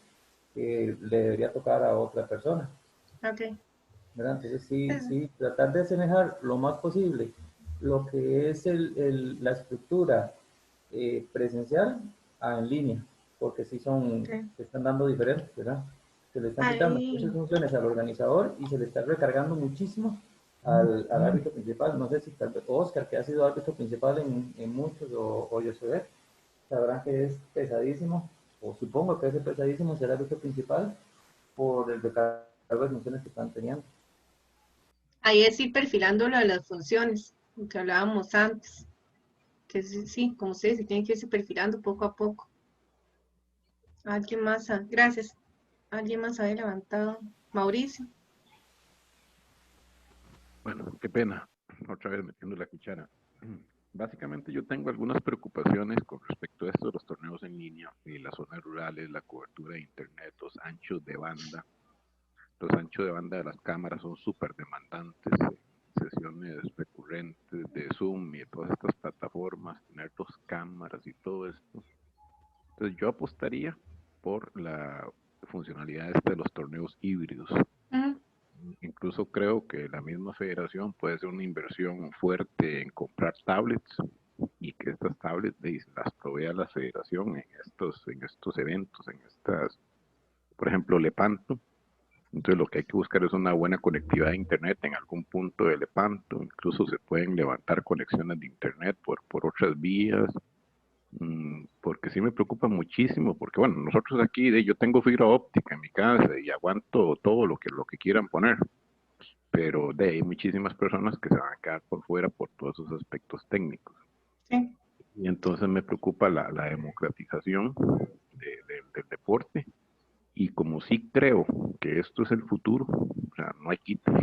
que le debería tocar a otra persona. Ok. ¿Verdad? Entonces sí, tratar de asemejar lo más posible lo que es la estructura presencial a en línea, porque sí Okay. se están dando diferentes, ¿verdad? Se le están quitando muchas funciones al organizador y se le está recargando muchísimo al árbitro principal. No sé si tal vez Oscar, que ha sido árbitro principal en muchos, o José, sabrán que es pesadísimo, o supongo que es pesadísimo ser árbitro principal por el recargo de funciones que están teniendo. Ahí es ir perfilando lo de las funciones, lo que hablábamos antes. Que sí, como ustedes, se tienen que irse perfilando poco a poco. ¿Alguien más? Gracias. ¿Alguien más había levantado? Mauricio. Bueno, qué pena, otra vez metiendo la cuchara. Básicamente yo tengo algunas preocupaciones con respecto a esto de los torneos en línea y las zonas rurales, la cobertura de internet, los anchos de banda. Los anchos de banda de las cámaras son súper demandantes, sesiones recurrentes de Zoom y de todas estas plataformas, tener dos cámaras y todo esto. Entonces yo apostaría por la funcionalidad de los torneos híbridos. Incluso creo que la misma federación puede hacer una inversión fuerte en comprar tablets y que estas tablets las provea la federación en estos eventos, por ejemplo, Lepanto. Entonces lo que hay que buscar es una buena conectividad de internet en algún punto de Lepanto. Incluso se pueden levantar conexiones de internet por otras vías, porque sí me preocupa muchísimo, porque bueno, nosotros aquí, yo tengo fibra óptica en mi casa y aguanto todo lo que quieran poner, pero hay muchísimas personas que se van a quedar por fuera por todos esos aspectos técnicos. Sí. Y entonces me preocupa la democratización del deporte, y como sí creo que esto es el futuro, o sea, no hay quita,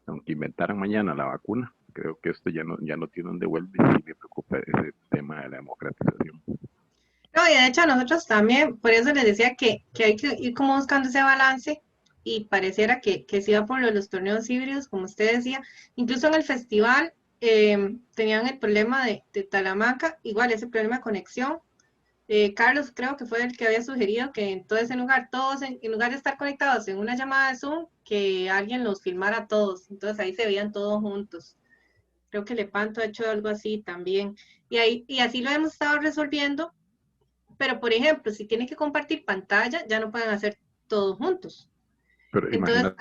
aunque inventaran mañana la vacuna, creo que esto ya no tiene un devuelve, y me preocupa ese tema de la democratización. No, y de hecho a nosotros también, por eso les decía que hay que ir como buscando ese balance, y pareciera que se iba por los torneos híbridos, como usted decía. Incluso en el festival tenían el problema de Talamanca, igual ese problema de conexión. Carlos creo que fue el que había sugerido que entonces en lugar de estar conectados en una llamada de Zoom, que alguien los filmara a todos, entonces ahí se veían todos juntos. Creo que Lepanto ha hecho algo así también, y así lo hemos estado resolviendo. Pero por ejemplo, si tienen que compartir pantalla, ya no pueden hacer todos juntos. Pero Entonces,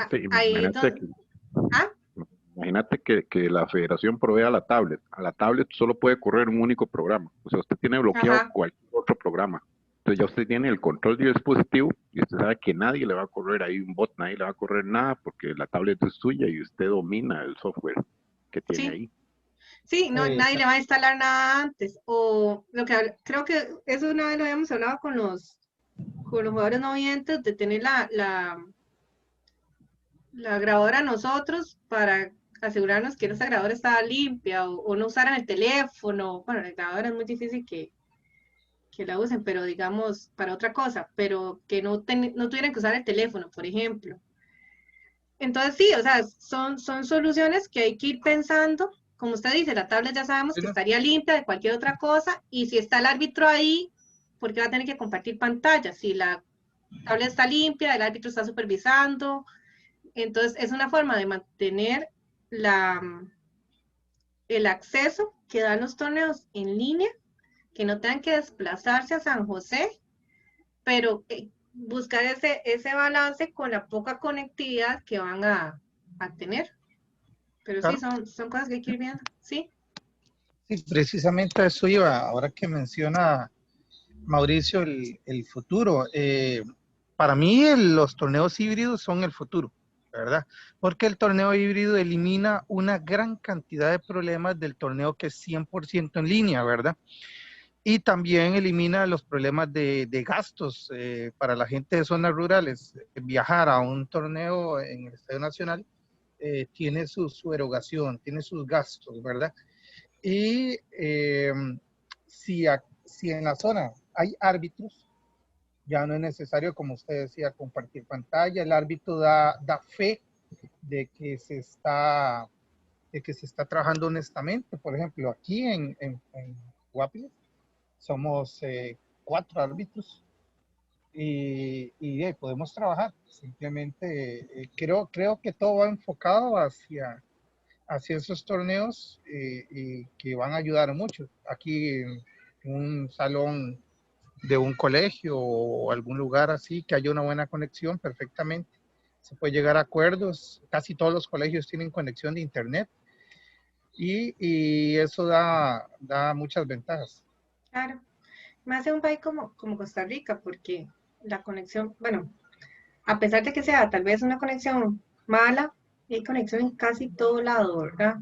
imagínate que la federación provea la tablet. A la tablet solo puede correr un único programa. O sea, usted tiene bloqueado cualquier otro programa. Entonces ya usted tiene el control del dispositivo y usted sabe que nadie le va a correr ahí un bot, nadie le va a correr nada porque la tablet es suya y usted domina el software que tiene ahí. Sí, no, nadie le va a instalar nada antes. O lo que creo que eso una vez lo habíamos hablado con los jugadores no videntes, de tener la grabadora nosotros para asegurarnos que esa grabadora estaba limpia, o no usaran el teléfono. Bueno, la grabadora es muy difícil que la usen, pero digamos para otra cosa, pero que no tuvieran que usar el teléfono, por ejemplo. Entonces sí, o sea, son soluciones que hay que ir pensando. Como usted dice, la tablet ya sabemos que estaría limpia de cualquier otra cosa, y si está el árbitro ahí, ¿por qué va a tener que compartir pantalla? Si la tablet está limpia, el árbitro está supervisando. Entonces es una forma de mantener el acceso que dan los torneos en línea, que no tengan que desplazarse a San José, pero buscar ese balance con la poca conectividad que van a tener. Pero claro, sí, son cosas que hay que ir viendo, ¿sí? Sí, precisamente a eso iba, ahora que menciona Mauricio el futuro. Para mí los torneos híbridos son el futuro, ¿verdad? Porque el torneo híbrido elimina una gran cantidad de problemas del torneo que es 100% en línea, ¿verdad? Y también elimina los problemas de gastos para la gente de zonas rurales. Viajar a un torneo en el Estadio Nacional tiene su erogación, tiene sus gastos, ¿verdad? Y si en la zona hay árbitros, ya no es necesario, como usted decía, compartir pantalla. El árbitro da fe de que se está trabajando honestamente. Por ejemplo, aquí en Guapiles somos 4 árbitros y podemos trabajar. Simplemente creo que todo va enfocado hacia esos torneos que van a ayudar mucho. Aquí en un salón de un colegio o algún lugar así, que haya una buena conexión perfectamente. Se puede llegar a acuerdos, casi todos los colegios tienen conexión de internet y eso da muchas ventajas. Claro, más en un país como Costa Rica, porque la conexión, bueno, a pesar de que sea tal vez una conexión mala, hay conexión en casi todo lado, ¿verdad?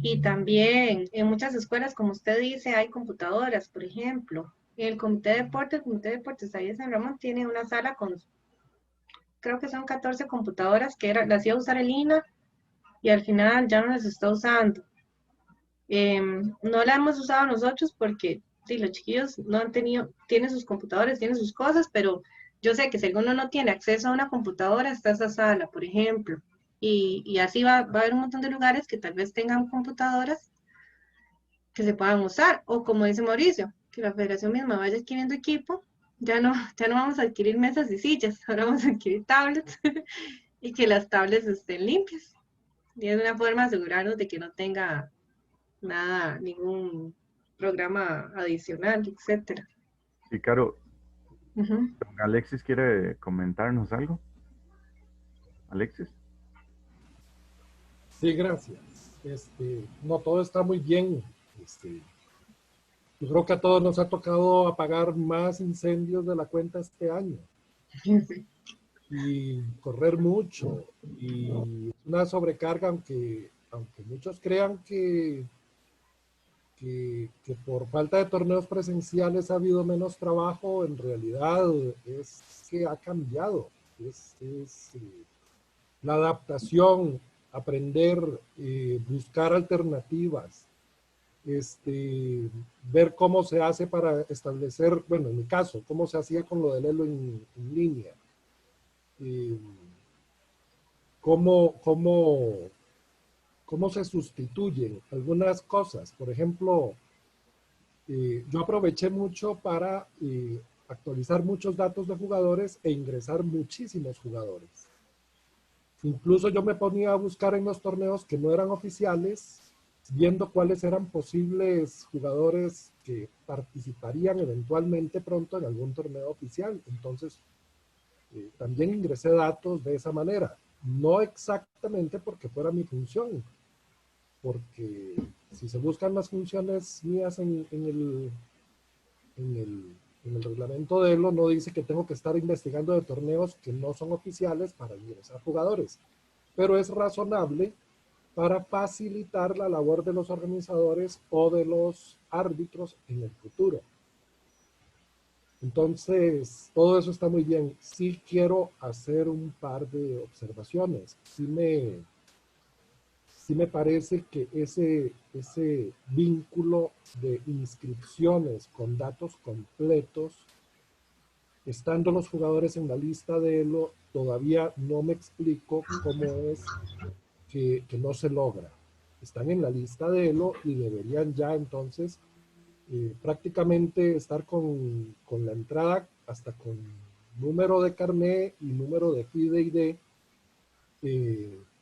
Y también en muchas escuelas, como usted dice, hay computadoras, por ejemplo. El Comité de Deportes ahí de San Ramón tiene una sala con, creo que son 14 computadoras que las iba a usar el INA y al final ya no las está usando. No la hemos usado nosotros porque sí, los chiquillos no han tenido, tienen sus computadores, tienen sus cosas, pero yo sé que si alguno no tiene acceso a una computadora, está esa sala, por ejemplo. Y así va a haber un montón de lugares que tal vez tengan computadoras que se puedan usar. O como dice Mauricio, que la federación misma vaya adquiriendo equipo, ya no vamos a adquirir mesas y sillas, ahora vamos a adquirir tablets y que las tablets estén limpias. Y es una forma de asegurarnos de que no tenga nada, ningún programa adicional, etcétera. Y Caro, Ujú. don Alexis quiere comentarnos algo. Alexis. Sí, gracias. No, todo está muy bien. Yo creo que a todos nos ha tocado apagar más incendios de la cuenta este año y correr mucho. Y es una sobrecarga, aunque muchos crean que por falta de torneos presenciales ha habido menos trabajo, en realidad es que ha cambiado. La adaptación, aprender, buscar alternativas, ver cómo se hace para establecer, bueno, en mi caso, cómo se hacía con lo del ELO en línea. Cómo se sustituyen algunas cosas. Por ejemplo, yo aproveché mucho para actualizar muchos datos de jugadores e ingresar muchísimos jugadores. Incluso yo me ponía a buscar en los torneos que no eran oficiales, viendo cuáles eran posibles jugadores que participarían eventualmente pronto en algún torneo oficial. Entonces, también ingresé datos de esa manera. No exactamente porque fuera mi función, porque si se buscan las funciones mías en el reglamento de ELO, no dice que tengo que estar investigando de torneos que no son oficiales para ingresar jugadores, pero es razonable para facilitar la labor de los organizadores o de los árbitros en el futuro. Entonces, todo eso está muy bien. Sí quiero hacer un par de observaciones. Sí me parece que ese vínculo de inscripciones con datos completos, estando los jugadores en la lista de ELO, todavía no me explico cómo es que no se logra. Están en la lista de ELO y deberían ya entonces prácticamente estar con la entrada hasta con número de carné y número de FIDE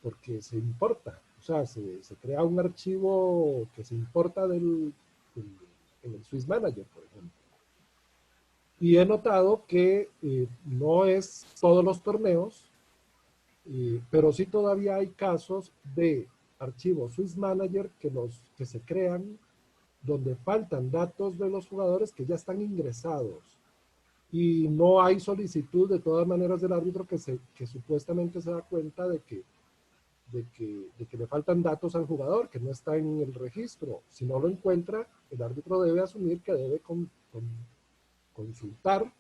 porque se importa. O sea, se crea un archivo que se importa en el Swiss Manager, por ejemplo. Y he notado que no es todos los torneos, pero sí todavía hay casos de archivos Swiss Manager que se crean donde faltan datos de los jugadores que ya están ingresados y no hay solicitud de todas maneras del árbitro que supuestamente se da cuenta de que le faltan datos al jugador, que no está en el registro. Si no lo encuentra, el árbitro debe asumir que debe consultar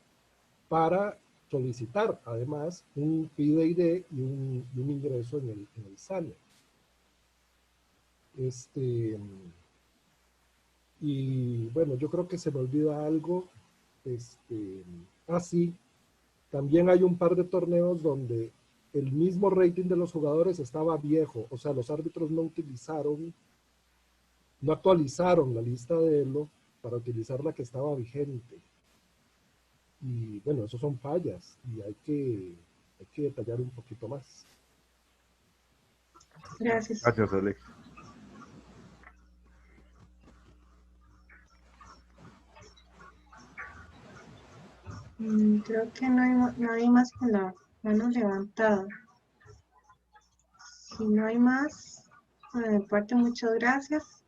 para solicitar además un PID y un ingreso en el SANE. Y bueno, yo creo que se me olvida algo. Sí, también hay un par de torneos donde el mismo rating de los jugadores estaba viejo, o sea, los árbitros no actualizaron la lista de ELO para utilizar la que estaba vigente. Y bueno, eso son fallas y hay que detallar un poquito más. Gracias. Gracias, Alex. Creo que no hay más con la mano levantada. Si no hay más, de mi parte, muchas gracias.